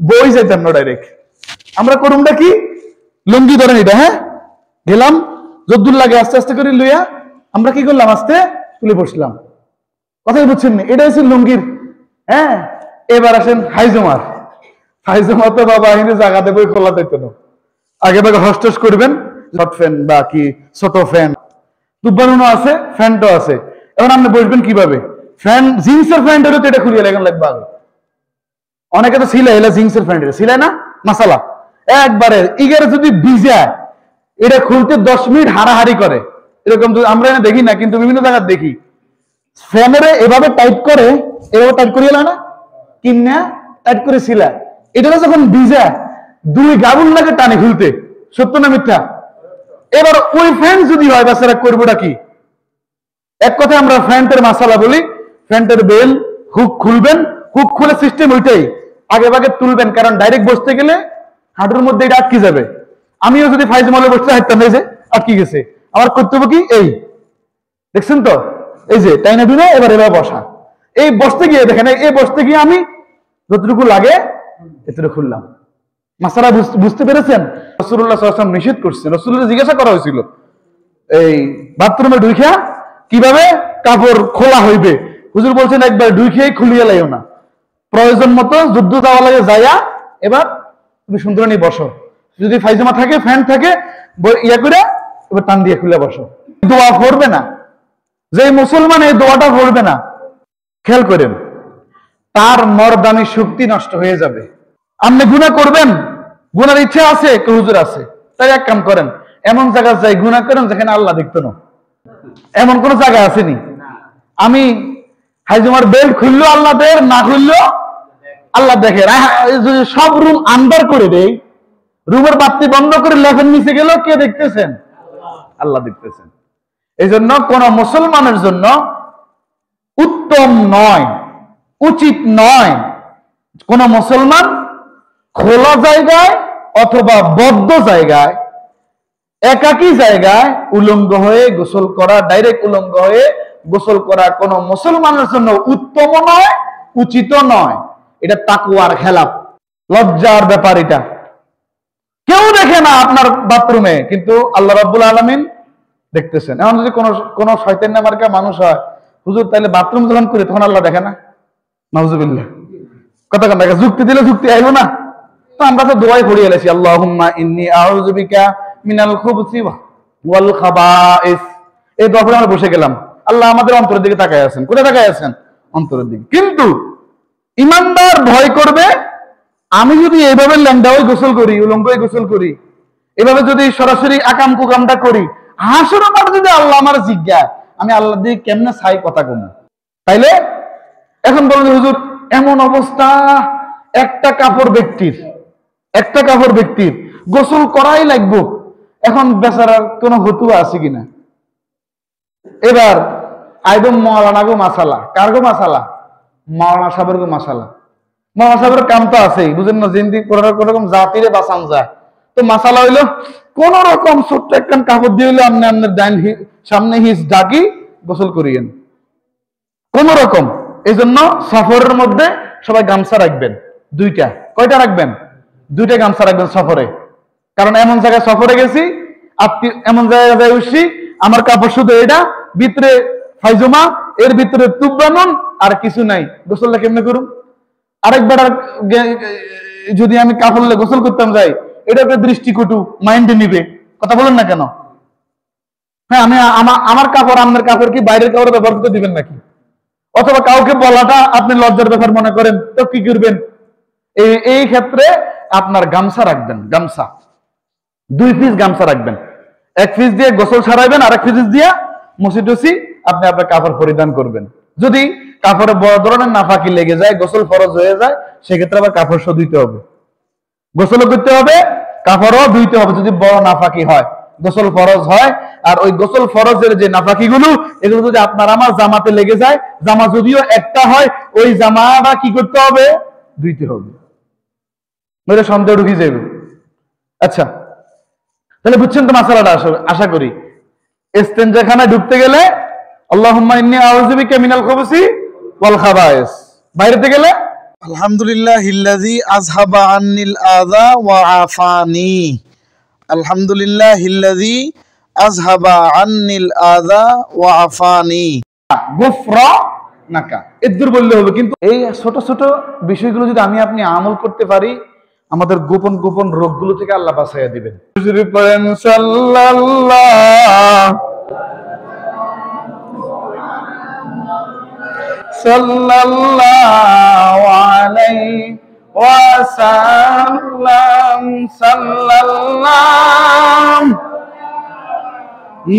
বই যাইতাম না ডাইরেক্ট, আমরা করুমটা কি, লুঙ্গি ধরেন এটা, হ্যাঁ গেলাম যদ্দুর লাগে আস্তে আস্তে করে লইয়া আমরা কি করলাম, আস্তে তুলে বসলাম। কথাই বুঝছেন না? এটা হচ্ছে লুঙ্গির। হ্যাঁ, এবার আসেন হাইজমার। হাইজমা তো বাবা এনে জায়গাতে বই খোলা দিত না, আগে ভাগে হস্টেস করবেন, শর্ট ফ্যান বা কি ছোট ফ্যান দুব্বানো আছে, ফ্যানটাও আছে। এখন আপনি বসবেন কিভাবে? ফ্যান জিন্সের প্যান্টেরও তো এটা খুলিয়ে লাগবে আগে। অনেকে তো সিলাই, এলা জিন্সের প্যান্টের সিলাই না মাসালা একবারে ইগারে যদি ভিজা এটা খুলতে 10 মিনিট হারাহারি করে। এরকম আমরা এনে দেখি না, কিন্তু বিভিন্ন জায়গায় দেখি ফ্যানেরে এভাবে টাইট করে, এভাবে টাইট করিয়ে না কিনা টাইট করে সিলা, এটা যখন ভিজা 2 গাবুল লাগে টানে খুলতে। সত্য না মিথ্যা? এবার ওই ফ্যান যদি হয় বাচ্চারা করবোটা কি? এক কথায় আমরা ফ্যান্টের মাসালা বলি, ফ্যান্টের বেল হুক খুলবেন, হুক খুলে সিস্টেম ওইটাই আগে ভাগে তুলবেন, কারণ ডাইরেক্ট বসতে গেলে হাঁটুর মধ্যে এটা আটকে যাবে। আমিও যদি ফাইজমলে বসতে হাঁটতাম, এই যে আটকে গেছে, আমার কর্তব্য কি এই দেখছেন তো, এই যে টাইনা টুনা এবার এবার বসা, এই বসতে গিয়ে দেখেন, এই বসতে গিয়ে আমি যতটুকু লাগে এতটুকু খুললাম। মাসালা বুঝতে পেরেছেন? রাসূলুল্লাহ সাল্লাল্লাহু আলাইহি ওয়াসাল্লাম নিষেধ করছেন। রাসূলুল্লাহ জিজ্ঞাসা করা হয়েছিল এই বাথরুমে ঢুকিয়া কিভাবে কাপড় খোলা হইবে, হুজুর বলছেন একবার ঢুকিয়েই খুলিয়ে লাইও না, প্রয়োজন মতো যুদ্ধ যাওয়া লাগে যাইয়া এবার তুমি সুন্দর নিয়ে বসো, যদি ফাইজামা থাকে ফ্যান থাকে ইয়া করে এবার টান দিয়ে খুলে বসো। দোয়া পড়বে না, যে মুসলমান এই দোয়াটা পড়বে না, খেয়াল করেন তার মর্দানি শক্তি নষ্ট হয়ে যাবে। আপনি গুনাহ করবেন, গুনার ইচ্ছা আছে, হুজুর আছে, তাই এক কাম করেন, এমন জায়গা যাই গুনাহ করেন যেখানে আল্লাহ দেখতো না। এমন কোন জায়গা আসেনি? আমি হাইজুমার বেল্ট খুললো আল্লাহ দেয়, না খুললো আল্লাহ দেখে। যদি সব রুম আন্দার করে দেয়, রুমের বাতি বন্ধ করে লেফের নিচে গেল, কে দেখতেছেন? আল্লাহ দেখতেছেন। এই জন্য কোন মুসলমানের জন্য উত্তম নয়, উচিত নয় কোন মুসলমান খোলা জায়গায় অথবা বদ্ধ জায়গায়, একাকী জায়গায় উলঙ্গ হয়ে গোসল করা, ডাইরেক্ট উলঙ্গ হয়ে গোসল করা কোন মুসলমানের জন্য উত্তম নয়, উচিত নয়। এটা তাকওয়ার খেলাফ, লজ্জার ব্যাপার। এটা কেউ দেখে না আপনার বাথরুমে, কিন্তু আল্লাহ রাব্বুল আলামিন দেখতেছেন। এখন যদি কোন শয়তান নামার্কা মানুষ হয়, হুজুর তাহলে বাথরুম যখন করে তখন আল্লাহ দেখে না? নাউজুবিল্লাহ। কথা কথা যুক্তি দিলে যুক্তি আইলো না। তো আমরা তো দোয়াই পড়ে এলেছি, আল্লাহুম্মা ইন্নী আউযু বিকা মিনাল খুবসি ওয়াল খাবাইস। এই দোয়া পড়ে আমরা বসে গেলাম। আল্লাহ আমাদের অন্তরের দিকে তাকায় আছেন। কোথায় তাকায় আছেন? অন্তরের দিকে। কিন্তু ইমানদার ভয় করবে, আমি যদি এইভাবে ল্যাংডা হয়ে গোসল করি, উলঙ্গ হয়ে গোসল করি, এভাবে যদি সরাসরি আকাম কুকামটা করি, হাসর আমার যদি আল্লাহ আমার জিজ্ঞা, আমি আল্লাহ দিয়ে কেমনে ছাই কথা কম। তাইলে এখন বলুন হুজুর এমন অবস্থা, একটা কাপড় ব্যক্তির একটা কাপড় ব্যক্তির গোসল করাই লাগবে। এখন বেচারার কোনো হতুয়া আছে কিনা? এবার আইদম মাওলানা গো মাসালা, কার গো মাসালা? মাওলানা সাহেবের গো মাসালা। মাওলানা সাহেবের কাম তো আছেই, বুঝেন না, জিন্দি কোন রকম জাতিরে বাঁচান যায়। তো মাসালা হইলো কোন রকম ছোট্ট একটা কাপড় দিয়ে হইলো আপনি আপনার ডাইন সামনে হিস ডাকি গোসল করিয়েন কোন রকম। এই জন্য সফরের মধ্যে সবাই গামছা রাখবেন দুইটা। কয়টা রাখবেন? দুইটা গামছা রাখবেন সফরে। কারণ এমন জায়গায় সফরে গেছি, আপনি এমন জায়গায় উঠছি, আমার কাপড় শুধু এটা, ভিতরে ফাইজমা, এর ভিতরে টুপ বানুন, আর কিছু নাই। গোসলটা কেমনে করুন? আরেকবার যদি আমি কাপড় গোসল করতাম যাই, এটা একটা দৃষ্টিকটু মাইন্ডে নিবে, কথা বলেন না কেন? হ্যাঁ, আমি আমার কাপড় আপনার কাপড় কি বাইরের কাপড় ব্যবহার করতে দিবেন নাকি? অথবা কাউকে বলাটা আপনি লজ্জার ব্যাপার মনে করেন, তো কি করবেন? এই ক্ষেত্রে আপনার গামছা রাখবেন। গামছা 2 পিস গামছা রাখবেন। 1 পিস দিয়ে গোসল সারাইবেন, আর 1 পিস দিয়ে মুসি আপনি আপনার কাপড় পরিধান করবেন। যদি কাপড়ে বড় ধরনের নাফাকি লেগে যায়, গোসল ফরজ হয়ে যায়, সেক্ষেত্রে আবার কাপড় সহ ধুইতে হবে, গোসলও করতে হবে, কাপড়ও ধুইতে হবে। যদি বড় নাফাকি হয়, গোসল ফরজ হয়, আর ওই গোসল ফরজের যে নাফাকি গুলো, এগুলো যদি আপনার আমার জামাতে লেগে যায়, জামা যদিও একটা হয়, ওই জামাটা কি করতে হবে? ধুইতে হবে। নইলে সন্দেহ ঢুকে যাবে। আচ্ছা, তাহলে বুঝছেন তো মাসালাটা? আশা করি ইস্তেঞ্জাখানায় ঢুকতে গেলে আল্লাহুম্মা ইন্নী আউযু বিকা মিনাল খুবুসি ওয়াল খাবায়েস, বাইরেতে গেলে আলহামদুলিল্লাহিল্লাযী আযহাবা আন্নিল আযা ওয়া আফানি, আলহামদুলিল্লাহিল্লাযী আযহাবা আন্নিল আযা ওয়া আফানি গুফরানাকা, এদুর বললে হবে। কিন্তু এই ছোট ছোট বিষয়গুলো যদি আমি আপনি আমল করতে পারি, আমাদের গোপন গোপন রোগগুলো থেকে আল্লাহ বাঁচাইয়া দিবেন। যদি পড়েন সাল্লাল্লাহু আলাইহি ওয়াসাল্লাম, সাল্লাল্লাহু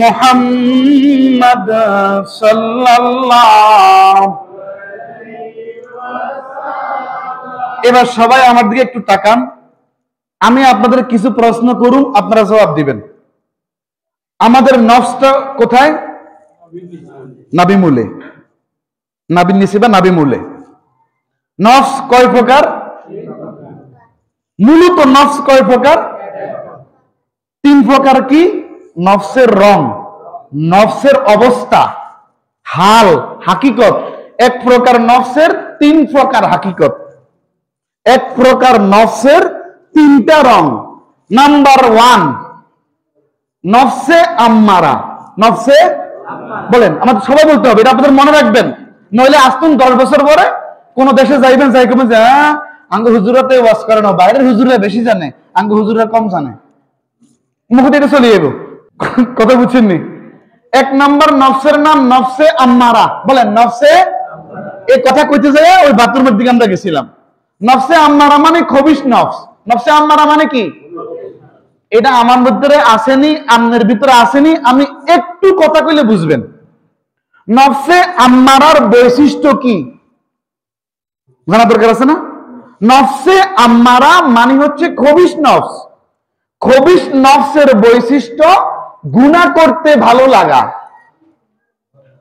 মুহাম্মাদ সাল্লাল্লাহু। এবার সবাই আমার দিকে একটু তাকান, আমি আপনাদের কিছু প্রশ্ন করুন, আপনারা জবাব দিবেন। আমাদের নফসটা কোথায়? নাভিমূলে, নাভির নিচে বা নাভিমূলে। নফস কয় প্রকার? মূলত নফস কয় প্রকার? 3 প্রকার। কি? নফসের রং, নফসের অবস্থা, হাল, হাকিকত। 1 প্রকার নফসের 3 প্রকার হাকিকত। 1 প্রকার নফসের 3টা রং। নাম্বার 1 নফসে আম্মারা। নফসে বলেন, আমাদের সবাই বলতে হবে, এটা আপনাদের মনে রাখবেন, নইলে আসতুন 10 বছর পরে কোন দেশে যাইবেন, যাই কবেন যে হ্যাঁ আঙ্গ হুজুরাতে ওয়াজ করে না, বাইরের হুজুরা বেশি জানে, আঙ্গ হুজুরা কম জানে, মুখে এটা চলে যাবো। কথা বুঝছেননি? 1 নাম্বার নফসের নাম নফসে আম্মারা। বলেন নফসে, এই কথা কইতে যায় ওই বাথরুমের দিকে আমরা গেছিলাম। নফসে আম্মারা মানে খবিশ নফস। নফসে আম্মারা মানে কি? এটা আমার ভিতরে আসেনি, আপনার ভিতরে আসেনি, আমি একটু কথা কইলে বুঝবেন। নফসে আম্মারার বৈশিষ্ট্য কি জানা দরকার আছে না? নফসে আম্মারা মানে হচ্ছে খবিশ নফস। খবিশ নফসের বৈশিষ্ট্য গুনাহ করতে ভালো লাগা,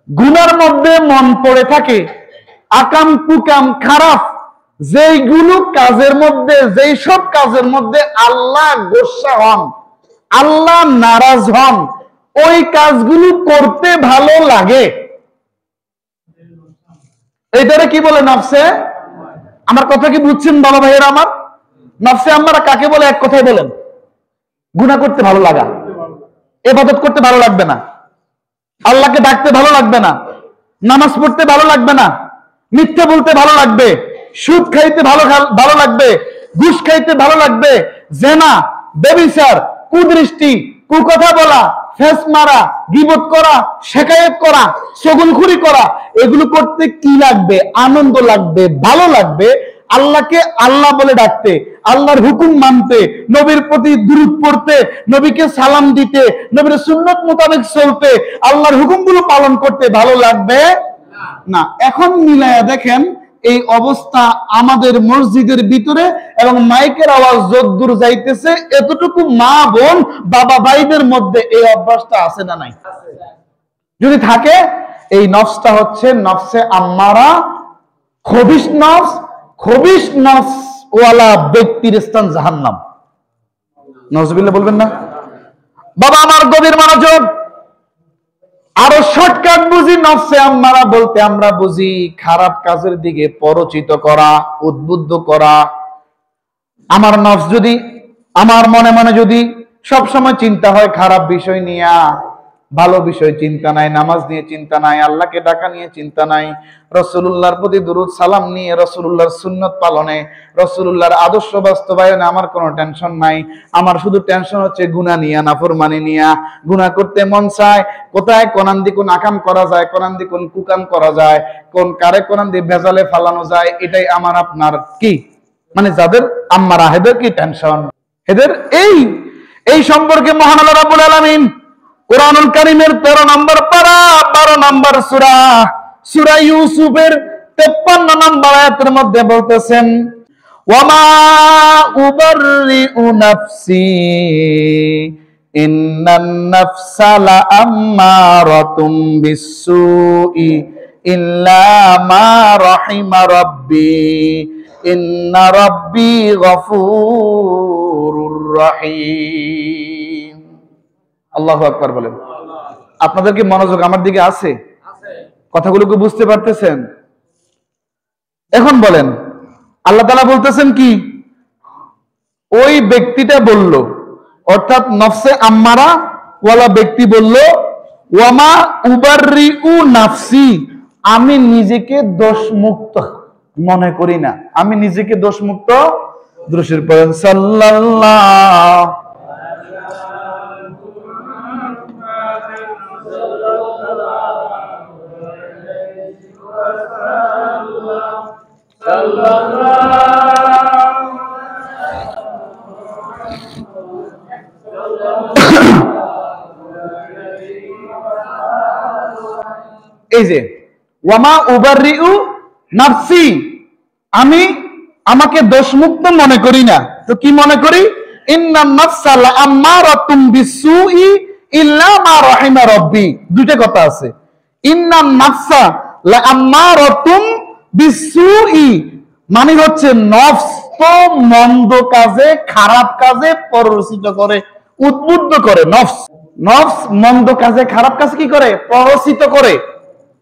গুনার মধ্যে মন পড়ে থাকে, আকাম কুকাম খারাপ যেইগুলো কাজের মধ্যে, যেই সব কাজের মধ্যে আল্লাহ গোসা হন, আল্লাহ নারাজ হন, ওই কাজগুলো করতে ভালো লাগে। এইটারে কি বলে? নফসে। আমার কথা কি বুঝছেন বাবা ভাইয়েরা আমার? নফসে আমরা কাকে বলে? এক কথায় বলেন, গুনাহ করতে ভালো লাগা, ইবাদত করতে ভালো লাগবে না, আল্লাহকে ডাকতে ভালো লাগবে না, নামাজ পড়তে ভালো লাগবে না, মিথ্যা বলতে ভালো লাগবে, সুদ খাইতে ভালো লাগবে, ঘুষ খাইতে ভালো লাগবে, জেনা, ব্যভিচার, কুদৃষ্টি, কুকথা বলা, ফেস মারা, গীবত করা, শেকায়েত করা, চগলখুরি করা, এগুলো করতে কি লাগবে? আনন্দ লাগবে, ভালো লাগবে। আল্লাহকে আল্লাহ বলে ডাকতে, আল্লাহর হুকুম মানতে, নবীর প্রতি দুরূদ পড়তে, নবীকে সালাম দিতে, নবীর সুন্নত মোতাবেক চলতে, আল্লাহর হুকুমগুলো পালন করতে ভালো লাগবে না। এখন মিলায়া দেখেন, এই অবস্থা আমাদের মসজিদের ভিতরে এবং মাইকের আওয়াজ যদ্দূর যাইতেছে এতটুকু মা বোন বাবা ভাইদের মধ্যে এই অভ্যাসটা আছে না নাই? যদি থাকে, এই নফসটা হচ্ছে নফসে আম্মারা, খবিশ নফস ওয়ালা ব্যক্তির স্থান জাহান্নাম। নাউজুবিল্লাহ বলবেন না? বাবা আমার গভীর মনোযোগ। আরো শর্টকাট বুঝি, নফসে আম্মারা বলতে আমরা বুঝি খারাপ কাজের দিকে পরচিত করা, উদ্বুদ্ধ করা। আমার নফস যদি, আমার মনে মনে যদি সবসময় চিন্তা হয় খারাপ বিষয় নিয়ে, ভালো বিষয় চিন্তা নাই, নামাজ নিয়ে চিন্তা নাই, আল্লাহকে ডাকা নিয়ে চিন্তা নাই, রাসূলুল্লাহর প্রতি দুরূদ সালাম নিয়ে, রাসূলুল্লাহর সুন্নত পালনে, রাসূলুল্লাহর আদর্শ বাস্তবায়নে আমার কোনো টেনশন নাই। আমার শুধু টেনশন হচ্ছে গুনাহ নিয়ে, নাফরমানি নিয়ে। গুনাহ করতে মন চায়, কোথায় কোনান দি কোন আকাম করা যায়, কোনান দি কোন কুকাম করা যায়, কোন কারে কোনান দি ভেজালে ফালানো যায়, এটাই আমার আপনার কি মানে যাদের আম্মারা, এদের কি টেনশন? এদের এই সম্পর্কে মহান আল্লাহ রাব্বুল আলামিন কুরআনুল কারীমের 13 নম্বর পারা 12 নম্বর সূরা ইউসুফের 53 নম্বর আয়াতের মধ্যে বলতেছেন, ওয়ামা উবাররিউ নাফসি ইন্নান নাফসা লাআম্মারাতুম বিসসুই ইল্লা মা রাহিমা রাব্বি ইন্না রাব্বি গফুরুর রহিম। আল্লাহু আকবার বলেন। আপনাদের কি মনোযোগ আমার দিকে আছে? কথাগুলোকে বুঝতে পারতেছেন? এখন বলেন, আল্লাহ তাআলা বলতেছেন কি? ওই ব্যক্তিটা বলল, অর্থাৎ নফসে আম্মারা ওয়ালা ব্যক্তি বলল, ওয়ামা উবাররিউ নাফসি, আমি নিজেকে দোষমুক্ত মনে করি না, আমি নিজেকে দোষমুক্ত। দ্রুশির পড়েন সাল্লাল্লাহু এই যে ওয়ামা উবাররিউ নাফসি, আমি আমাকে দোষমুক্ত মনে করি না, তো কি মনে করি? ইন্নান নাফসা লাআম্মারাতুম বিসসুই ইল্লা মা রাহিমা রাব্বি। দুইটা কথা আছে। ইন্নান নাফসা লাআম্মারাতুম বিসসুই মানে হচ্ছে নফস তো মন্দ কাজে, খারাপ কাজে প্ররোচিত করে, উদ্বুদ্ধ করে। নফস মন্দ কাজে, খারাপ কাজ কি করে? প্ররোচিত করে,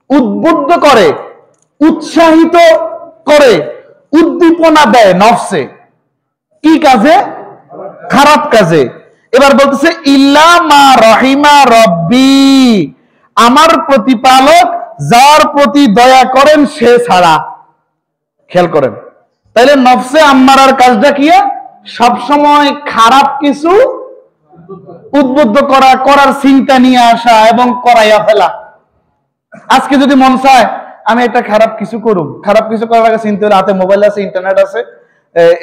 উদ্বুদ্ধ করে, উৎসাহিত করে, উদ্দীপনা দেয় নফসে। কি কাজে? খারাপ কাজে। এবার বলতেছে ইল্লা মা রাহিমা রাব্বি, আমার প্রতিপালক যার প্রতি দয়া করেন সে ছাড়া। খেয়াল করেন, তাইলে নফসে আম্মারার কাজটা কি? সব সময় খারাপ কিছু উদ্বুদ্ধ করা, করার চিন্তা নিয়ে আসা এবং করাইয়া ফেলা। আজকে যদি মন চায় আমি একটা খারাপ কিছু করুম, খারাপ কিছু করার আগে চিন্তা হলে হাতে মোবাইল আছে, ইন্টারনেট আছে,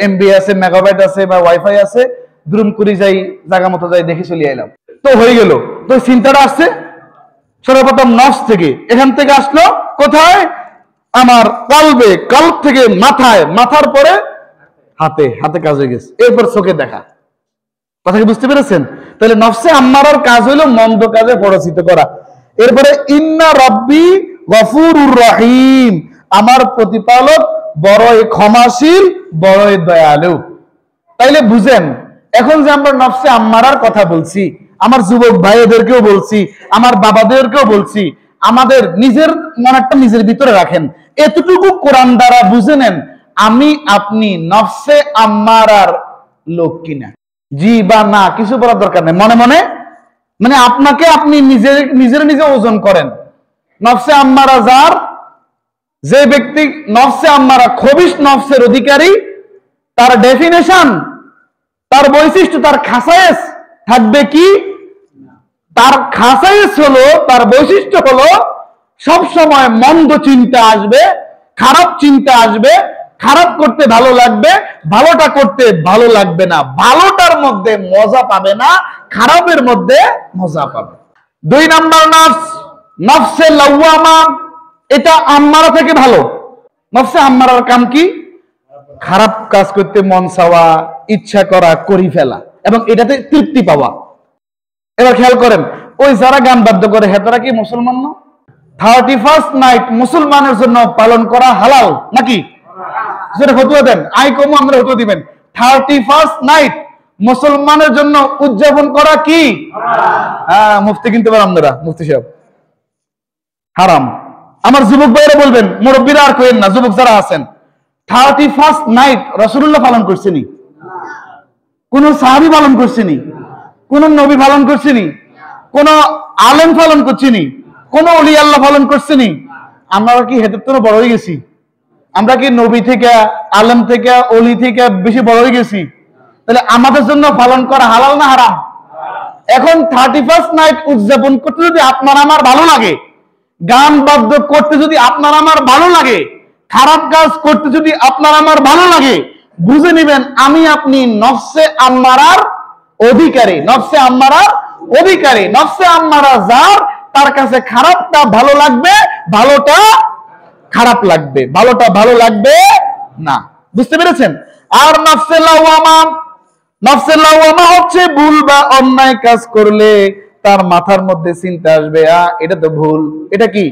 এমবি আছে, মেগাবাইট আছে বা ওয়াইফাই আছে, দ্রুম করে যাই, জায়গা মতো যাই, দেখে চলে এলাম, তো হয়ে গেল। তো চিন্তাটা আসছে সর্বপ্রথম নফস থেকে। এখান থেকে আসলো কোথায়? আমার কলবে, কলব থেকে মাথায়, মাথার পরে হাতে, হাতে কাজ হয়ে গেছে, এরপর চোখে দেখা। কথা কি বুঝতে পেরেছেন? তাহলে নফসে আম্মারার কাজ হলো মন্দ কাজে প্ররোচিত করা। এরপরে ইন্না রাব্বি গফুরুর রহিম, আমার প্রতিপালক বড়ই ক্ষমাশীল, বড়ই দয়ালু। তাইলে বুঝেন, এখন যে আমরা নফসে আম্মারার কথা বলছি, আমার যুবক ভাইদেরকেও বলছি, আমার বাবাদেরকেও বলছি, আমাদের নিজের মনটা নিজের ভিতরে রাখেন। এতটুকু কোরআন দ্বারা বুঝে নেন আমি আপনি নফসে আম্মারার লোক কিনা। জি বা না কিছু বলার দরকার নেই, মনে মনে মানে আপনাকে আপনি নিজে ওজন করেন। নফসে আম্মারা যার, যে ব্যক্তি নফসে আম্মারা খবিশ নফসের অধিকারী, তার ডেফিনেশন, তার বৈশিষ্ট্য, তার খাসায়েস থাকবে কি? তার খাসায়েস হলো, তার বৈশিষ্ট্য হলো সব সময় মন্দ চিন্তা আসবে, খারাপ চিন্তা আসবে, খারাপ করতে ভালো লাগবে, ভালোটা করতে ভালো লাগবে না, ভালোটার মধ্যে মজা পাবে না, খারাপের মধ্যে মজা পাবে। 2 নাম্বার নফস, নফসে লাওয়ামা, এটা আম্মারা থেকে ভালো। নফসে আম্মারার কাম কি? খারাপ কাজ করতে মন চাওয়া, ইচ্ছা করা, করি ফেলা এবং এটাতে তৃপ্তি পাওয়া। এবার খেয়াল করেন, ওই যারা গান বাদ্য করে হেতারা কি মুসলমান না? 31st নাইট মুসলমানের জন্য পালন করা হালাল নাকি? যেটা ফতোয়া দেন, আই কম আমরা ফতোয়া দিবেন 31st নাইট মুসলমানের জন্য উদযাপন করা কি? হ্যাঁ, মুফতি কিনতে পারেন আপনারা, মুফতি সাহেব হারাম। আমার যুবক ভাইরা বলবেন, মুরব্বীরা আর কইেন না, যুবক যারা আছেন 31st নাইট রাসূলুল্লাহ পালন করছেনি? কোন সাহাবী পালন করছেনি? কোন নবী পালন করছেনি? কোন আলেম পালন করছেনি? কোন ওলি আল্লাহ পালন করছেনি? আমরা কি হেদের তো বড় হয়ে গেছি? আমরা কি নবী থেকে, আলেম থেকে, ওলি থেকে বেশি বড় হয়ে গেছি? তাহলে আমাদের জন্য পালন করা হালাল না হারাম? এখন 31st নাইট উদযাপন করতে যদি আপনার আমার ভালো লাগে, গান বাদ্য করতে যদি আপনার আমার ভালো লাগে, খারাপ কাজ করতে যদি আপনার আমার ভালো লাগে, বুঝে নেবেন আমি আপনি নফসে আম্মারার অধিকারী। নফসে আম্মারার অধিকারী, নফসে আম্মারা যার, তার কাছে খারাপটা ভালো লাগবে, ভালোটা খারাপ লাগবে, ভালোটা ভালো লাগবে না। বুঝতে পেরেছেন? আর নফসে লাওয়ামা, নফসে লাওয়ামা হচ্ছে ভুল বা অন্যায় কাজ করলে তার মাথার মধ্যে চিন্তা আসবে, এটা তো ভুল, এটা কি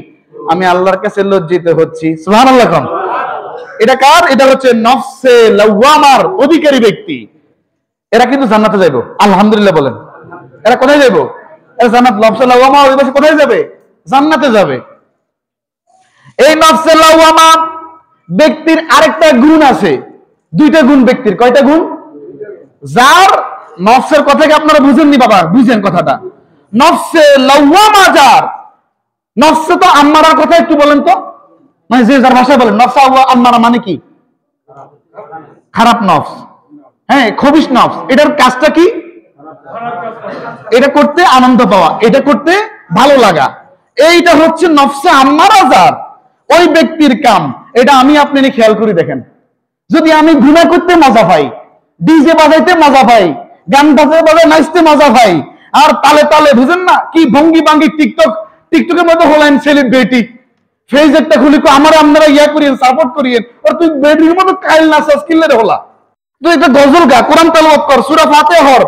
আমি আল্লাহর কাছে লজ্জিত হচ্ছি। সুবহানাল্লাহ। এটা কার? এটা হচ্ছে নফসে লাওয়ামার অধিকারী ব্যক্তি। এরা কিন্তু জান্নাতে যাইবো, আলহামদুলিল্লাহ বলেন। এরা কোথায় যাইবো? এরা জান্নাত। নফসে লাওয়ামা ওই পাশে কোথায় যাবে? জান্নাতে যাবে। এই নফসে লাওয়ামা ব্যক্তির আরেকটা গুণ আছে, দুইটা গুণ ব্যক্তির। কয়টা গুণ? যার নফসের কথাকে আপনারা বুঝেননি বাবা, বুঝেন কথাটা। নফসে লাওয়ামা যার, নফসে তো আম্মারার কথা একটু বলেন তো, মানে যে যার ভাষায় বলেন। নফসে আম্মারা মানে কি? খারাপ নফস, হ্যাঁ, খবিশ নফস। এটার কাজটা কি? এটা করতে আনন্দ পাওয়া, এটা করতে ভালো লাগা, এইটা হচ্ছে নফসে আম্মারা যার, ওই ব্যক্তির কাম। এটা আমি আপনি খেয়াল করে দেখেন। যদি আমি গুনাহ করতে মজা পাই, ডিজে বাজাইতে মজা পাই, গান বাজাতে বাজায় নাচতে মজা পাই, আর তালে তালে বুঝেন না কি ভঙ্গি ভাঙ্গি, টিকটকের মধ্যে হলেন সেলিব্রিটি, ফেজ একটা খুলি আমার আপনারা ইয়া করিয়েন, সাপোর্ট করিয়েন, আর তুই বেডির মতো কাইল নাচাস কিল্লারে হলা, তুই একটা গজল গা, কোরআন তেলাওয়াত কর, সূরা ফাতিহা হর,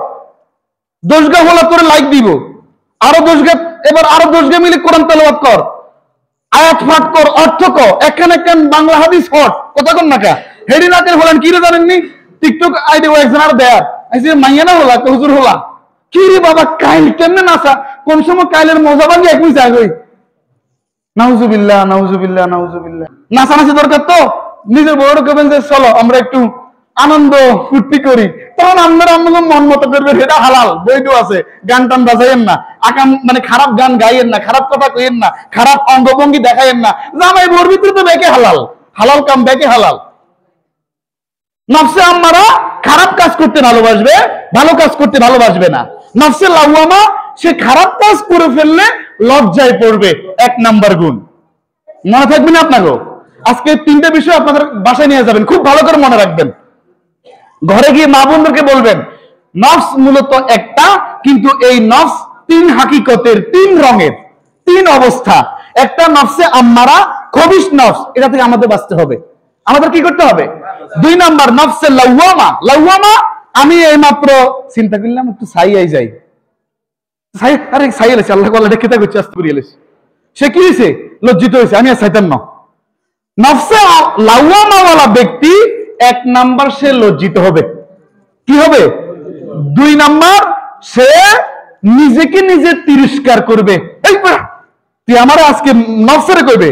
10 গা হলা তোরে লাইক দিব, আরো 10 গা, এবার আরো 10 গা মিলে কোরআন তেলাওয়াত কর, আয়াত পাঠ কর, অর্থ কর, একখান একখান বাংলা হাদিস পড়, কথা কন না কা হেডি নাকের হলেন কি রে জানেননি? টিকটক আইডি ও একজন আর দেয়ার আইসে মাইয়া না হলা, হুজুর হলা, কি রে বাবা কাইল কেমনে নাচা, কোন সময় কাইলের মজা ভাঙি একই যাই। নাউজুবিল্লাহ, নাউজুবিল্লাহ, নাউজুবিল্লাহ। নাচানাচি দরকার তো, নিজের বড় কেবেন যে চলো আমরা একটু আনন্দ ফুর্তি করি, তখন আপনারা আপনাদের মন মতো করবেন, এটা হালাল, বৈধ আছে। গান টান বাজাইয়েন না, আকাম মানে খারাপ গান গাইয়েন না, খারাপ কথা কইয়েন না, খারাপ অঙ্গভঙ্গি দেখাইয়েন না। জামাই বোর ভিতরে তো বেকে হালাল, হালাল কাম বেকে হালাল। নফসে আম্মারা খারাপ কাজ করতে ভালোবাসবে, ভালো কাজ করতে ভালোবাসবে না। নফসে লাওয়ামা সে খারাপ কাজ করে ফেললে লজ্জায় পড়বে, 1 নাম্বার গুণ। মনে থাকবে না আপনাকে? আজকে 3টে বিষয় আপনাদের বাসায় নিয়ে যাবেন, খুব ভালো করে মনে রাখবেন। ঘরে গিয়ে মা বোনদেরকে বলবেন নফস মূলত একটা, কিন্তু এই নফস 3 হাকিকতের, 3 রঙের, 3 অবস্থা। একটা নফসে আম্মারা, খবিশ নফস, এটা থেকে আমাদের বাঁচতে হবে। আমাদের কি করতে হবে? 2 নাম্বার নফসে লাওয়ামা। লাওয়ামা আমি এই মাত্র চিন্তা করলাম একটু সাইয়াই যাই, আরে সাইয়ালেছি, আল্লাহ আল্লাহ এটা কেতা করছে, আস্তে করিয়েছে, সে কি হয়েছে? লজ্জিত হয়েছে, আমি আর চাইতাম না। নফসে লাওয়ামাওয়ালা ব্যক্তি 1 নাম্বার সে লজ্জিত হবে। কি হবে? 2 নাম্বার সে নিজেকে নিজে তিরস্কার করবে। এই তুই আমার আজকে নফসের কইবে,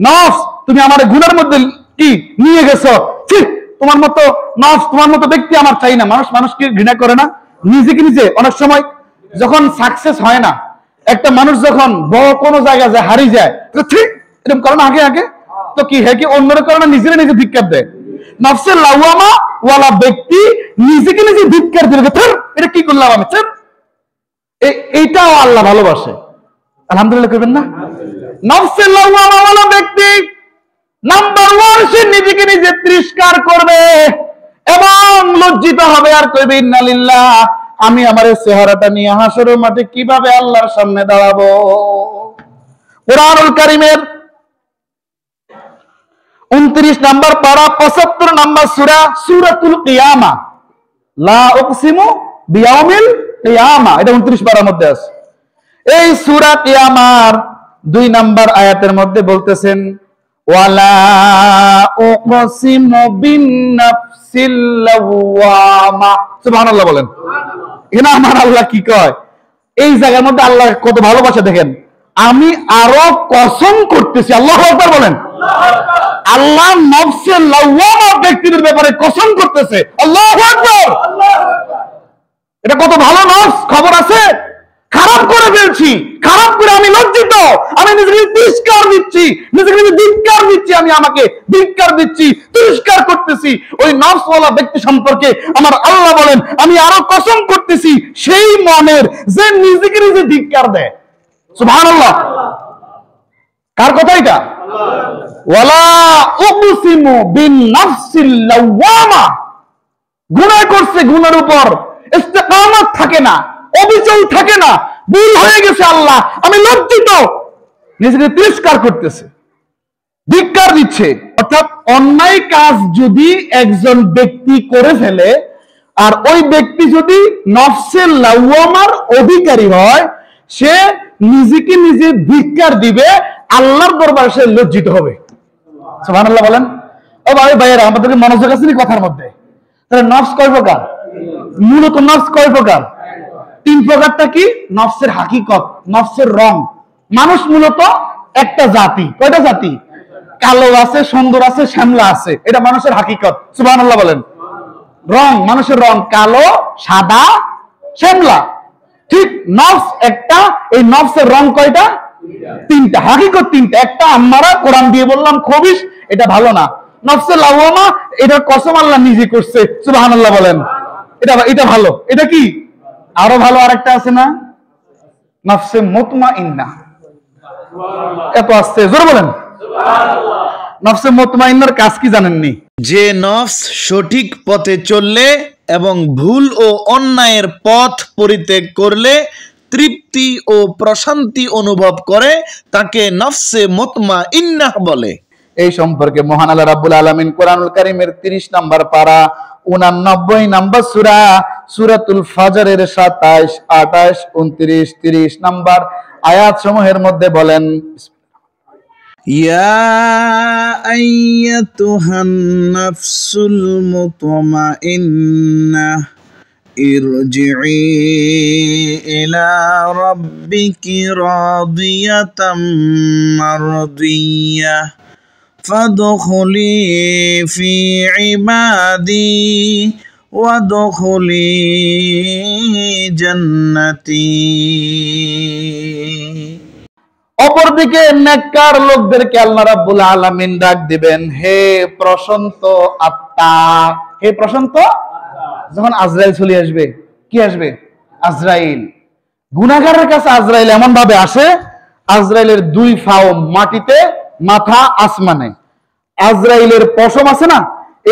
নফস তুমি আমার গুনার মধ্যে কি নিয়ে গেছো, ঠিক তোমার মতো নফস, তোমার মতো ব্যক্তি আমার চাই না। মানুষ মানুষকে ঘৃণা করে না, নিজেকে নিজে। অনেক সময় যখন সাকসেস হয় না, একটা মানুষ যখন বড় কোনো জায়গায় যায়, হারিয়ে যায়, ঠিক এরকম করে না আগে আগে, তো কি হ্যাঁ কি অন্যরা করে না, নিজেরা নিজে ধিক্কার দেয়। নফসে লাওয়ামা ওয়ালা ব্যক্তি নিজেকে নিজে ধিক্কার দিবে, এটা কি করলাম আমি, এইটাও আল্লাহ ভালোবাসে। আলহামদুলিল্লাহ করবেন না? নফসে লাওয়ামা ওয়ালা ব্যক্তি নাম্বার 1 সে নিজেকে নিজে তিরস্কার করবে এবং লজ্জিত হবে, আর কইবে ইন্নালিল্লাহ, আমি আমার চেহারাটা নিয়ে হাসরের মাঠে কিভাবে আল্লাহর সামনে দাঁড়াবো। কুরআনুল কারীমের 29 নাম্বার পারা 75 নাম্বার সূরা সূরাতুল কিয়ামা। লা উকসিমু বিয়াউমিল কিয়ামা, এটা 29 পারার মধ্যে আছে। এই সূরা কিয়ামার 2 নাম্বার আয়াতের মধ্যে বলতেছেন ওয়ালা উকসিমু বিন-নাফসিল লাওয়ামা। সুবহানাল্লাহ বলেন। এখানে আমার আল্লাহ কি কয়? এই জায়গার মধ্যে আল্লাহ কত ভালোবাসা দেখেন। আমি আরো কসম করতেছি, আল্লাহু আকবার বলেন। আল্লাহ নফসে লাওয়ামা ব্যক্তিদের ব্যাপারে কসম করতেছে, আল্লাহু আকবার। এটা কত ভালো নফস, খবর আছে? খারাপ করে ফেলছি, খারাপ করে আমি লজ্জিত, আমি নিজেকে তিরস্কার দিচ্ছি, নিজেকে ধিক্কার দিচ্ছি, আমি আমাকে ধিক্কার দিচ্ছি, তিরস্কার করতেছি। ওই নফসওয়ালা ব্যক্তি সম্পর্কে আমার আল্লাহ বলেন আমি আরো কসম করতেছি সেই মনের যে নিজেকে নিজে ধিক্কার দেয়। সুবহানাল্লাহ। কার কথা এটা? ওয়ালা উকসিমু বিন-নাফসিল লাওয়ামা। গুনাহ করছে, গুনার উপর ইস্তেকামত থাকে না, অবিচল থাকে না, ভুল হয়ে গেছে আল্লাহ, আমি লজ্জিত, নিজেকে তিরস্কার করতেছে, ধিক্কার দিচ্ছে। অর্থাৎ অন্যায় কাজ যদি একজন ব্যক্তি করে ফেলে আর ওই ব্যক্তি যদি নফসে লাওয়ামার অধিকারী হয়, সে নিজেকে নিজে ধিক্কার দিবে, আল্লাহর দরবারে সে লজ্জিত হবে। সুবহানাল্লাহ বলেন। ও ভাই ভাইয়েরা, আমাদেরকে মনোযোগ আছে কথার মধ্যে। তাহলে নফস কয় প্রকার? মূলত নফস কয় প্রকার? 3 প্রকারটা কি? নফসের হাকিকত, নফসের রং। মানুষ মূলত একটা জাতি। কয়টা জাতি? কালো আছে, সুন্দর আছে, শ্যামলা আছে, এটা মানুষের হাকিকত। সুবহানাল্লাহ বলেন। রং, মানুষের রং কালো, সাদা, শ্যামলা। ঠিক নফস একটা, এই নফসের রং কয়টা? 3টা, হাকিকত 3টা। একটা আমরা কোরআন দিয়ে বললাম খবিস, এটা ভালো না। নফসে লাওয়ামা, এটা কসম আল্লাহ নিজে করছে। সুবহানাল্লাহ বলেন। এটা ভালো। এটা কি? আরো ভালো আরেকটা আছে না, নফসে মুতমাইন্না। এত আসছে, জোরে বলেন সুবহানাল্লাহ। নফসে মুতমাইন্নার কাজ কি জানেননি? যে নফস সঠিক পথে চললে এবং ভুল ও অন্যায়ের পথ পরিত্যাগ করলে তৃপ্তি ও প্রশান্তি অনুভব করে তাকে নফসে মুতমাইন্নাহ বলে। এই সম্পর্কে মহান আল্লাহ রাব্বুল আলামিন কোরআনুল কারীমের 30 নাম্বার পারা 89 নাম্বার সূরা সূরাতুল ফাজরের 27, 28, 29, 30 নাম্বার আয়াত সমূহের মধ্যে বলেন ইয়া আইয়াতুহান নাফসুল মুতমাইন্নাহ ইরজিই ইলা রাব্বিকি রাদিয়াতাম মারদিয়াহ ফাদখুলি ফি ইবাদি ওয়াদখুলি জান্নাতি। অপরদিকে নেককার লোকদেরকে আল্লাহ রাব্বুল আলামিন ডাক দিবেন, হে প্রশান্ত আত্মা, হে প্রশান্ত। যখন আজরাইল চলে আসবে, কি আসবে? আজরাইল। গুনাহগারের কাছে আজরাইল এমন ভাবে আসে, আজরাইলের 2 পাও মাটিতে, মাথা আসমানে। আজরাইলের পশম আছে না,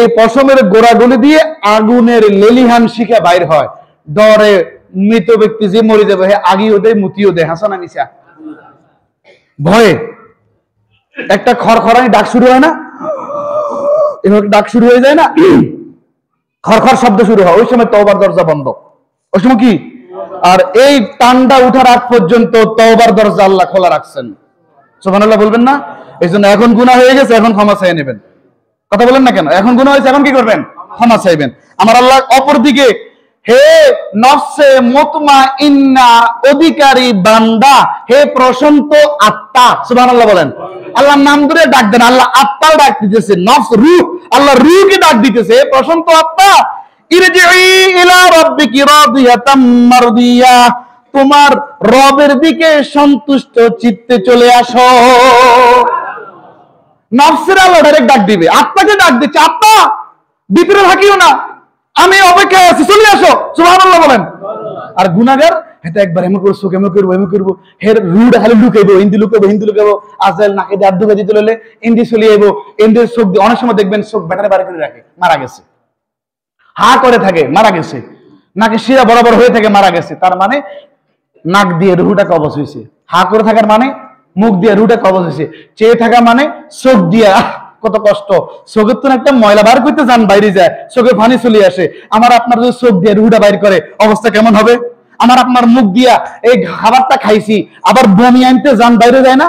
এই পশমের গোড়াগুলি দিয়ে আগুনের লেলিহান শিখা বাইর হয়। ডরে মৃত ব্যক্তি যে মরে যাবে, হে আগিও দেয়, মুতিও দেয়, হাসানা নিশা। ভয়ে একটা খড়খড়ানি ডাক শুরু হয় না, এভাবে ডাক শুরু হয়ে যায় না, খড়খড় শব্দ শুরু হয়, ওই সময় তওবার দরজা বন্ধ। ওই সময় কি? আর এই টান্ডা উঠার আগ পর্যন্ত তওবার দরজা আল্লাহ খোলা রাখছেন। সুবহানাল্লাহ বলবেন না? এই জন্য এখন গুনাহ হয়ে গেছে, এখন ক্ষমা চাইয়ে নেবেন। কথা বলেন না কেন? এখন গুনাহ হয়েছে, এখন কি করবেন? ক্ষমা চাইবেন। আমার আল্লাহ অপর দিকে, হে নফসে মুতমাইন্না অধিকারী বান্দা, হে প্রশান্ত আত্মা। সুবহানাল্লাহ বলেন। আল্লাহর নাম ধরে ডাক দেন, আল্লাহ আত্মাও ডাক দিতেছে, নফস রূহ, আল্লাহ রূহকে ডাক দিতেছে, হে প্রশান্ত আত্মা, ইরজিই ইলা রাব্বিকি রাদিয়াতাম মারদিয়াহ, তোমার রবের দিকে সন্তুষ্ট চিত্তে চলে আসো। নফসের আল্লাহ ডাইরেক্ট ডাক দিবে, আত্মাকে ডাক দিচ্ছে, আত্মা ভিতরে থাকিও না, আমি অপেক্ষায় আছি, চলে আসো। সুবহানাল্লাহ বলেন। আর গুনাহগার এটা একবার এমন করছো, কেমন করবো, এমন করবো, হের রুটা খালি লুকাইবো, হিন্দি লুকাবো, হিন্দি লুকাবো, আজরাইল নাকে দিয়ে আদ্দুকা দিতে লইলে হিন্দি চলে যাবো, হিন্দির চোখ দিয়ে অনেক সময় দেখবেন চোখ ব্যাটারে বাড়ি করে রাখে, মারা গেছে, হা করে থাকে, মারা গেছে, নাকে শিরা বরাবর হয়ে থাকে, মারা গেছে। তার মানে নাক দিয়ে রুহুটা কবজ হয়েছে। হা করে থাকার মানে মুখ দিয়ে রুহুটা কবজ হয়েছে। চেয়ে থাকা মানে চোখ দিয়া কত কষ্ট। চোখের তো একটা ময়লা বার করতে যান বাইরে যায়, চোখে পানি চলে আসে। আমার আপনার যদি চোখ দিয়ে রুহুটা বাইর করে অবস্থা কেমন হবে? আমার আপনার মুখ দিয়া এই খাবারটা খাইছি, আবার বমি আনতে যান বাইরে যায় না?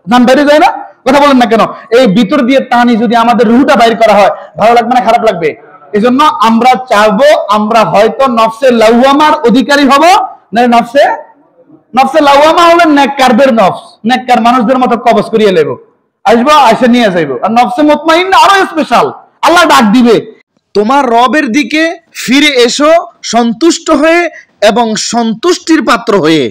যান বাইরে যায় না? কথা বলেন না কেন? এই ভিতর দিয়ে টানি যদি আমাদের রুহুটা বাইর করা হয়, ভালো লাগবে না খারাপ লাগবে? এই জন্য আমরা চাইবো আমরা হয়তো নফসে লাওয়ামার অধিকারী হব, না নফসে লাওয়ামা হলে নেককারদের নফস, নেককার মানুষদের মতো কবজ করিয়ে নেব, আসবো এসে নিয়ে যাইবো। আর নফসে মুতমাইন্না আরো স্পেশাল, আল্লাহ ডাক দিবে, তোমার রবের দিকে ফিরে এসো সন্তুষ্ট হয়ে এবং সন্তুষ্টির পাত্র হয়ে।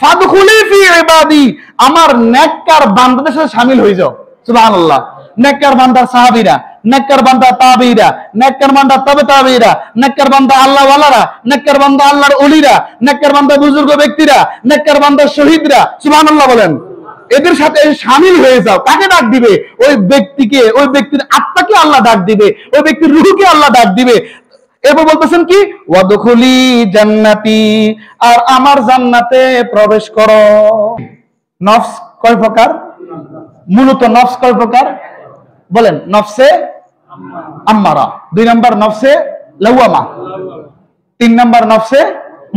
ফাদখুলি ফি ইবাদি, আমার নেককার বান্দাদের সাথে শামিল হয়ে যাও। সুবহানাল্লাহ। নেককার বান্দার সাহাবীরা, নেককার বান্দা তাবেঈরা, নেককার বান্দা তবে তাবেঈরা, নেককার বান্দা আল্লাহ ওয়ালারা, নেককার বান্দা আল্লাহর ওলিরা, নেককার বান্দা বুজুর্গ ব্যক্তিরা, নেককার বান্দা শহীদরা, সুবহানাল্লাহ বলেন। এদের সাথে শামিল হয়ে যাও। কাকে ডাক দিবে? ওই ব্যক্তিকে, ওই ব্যক্তির আত্মাকে আল্লাহ ডাক দিবে, ওই ব্যক্তির রূহকে আল্লাহ ডাক দিবে। এরপর বলতেছেন কি? ওয়াদখুলি জান্নাতি, আর আমার জান্নাতে প্রবেশ করো। নফস কয় প্রকার? মূলত নফস কয় প্রকার বলেন? নফসে আম্মারা, 2 নাম্বার নফসে লাওয়ামা, 3 নাম্বার নফসে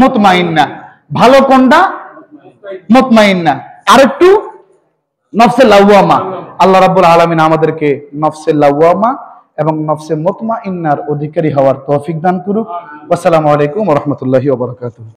মুতমাইন্না। ভালো কোনটা? মুতমাইন্না। আরেকটু নফসে লাওয়ামা। আল্লাহ রাব্বুল আলামিন আমাদেরকে নফসে লাওয়ামা এবং নফসে মুতমাইন্নার অধিকারী হওয়ার তৌফিক দান করুক। আসসালামু আলাইকুম ওয়া রাহমাতুল্লাহি ওয়া বারাকাতুহু।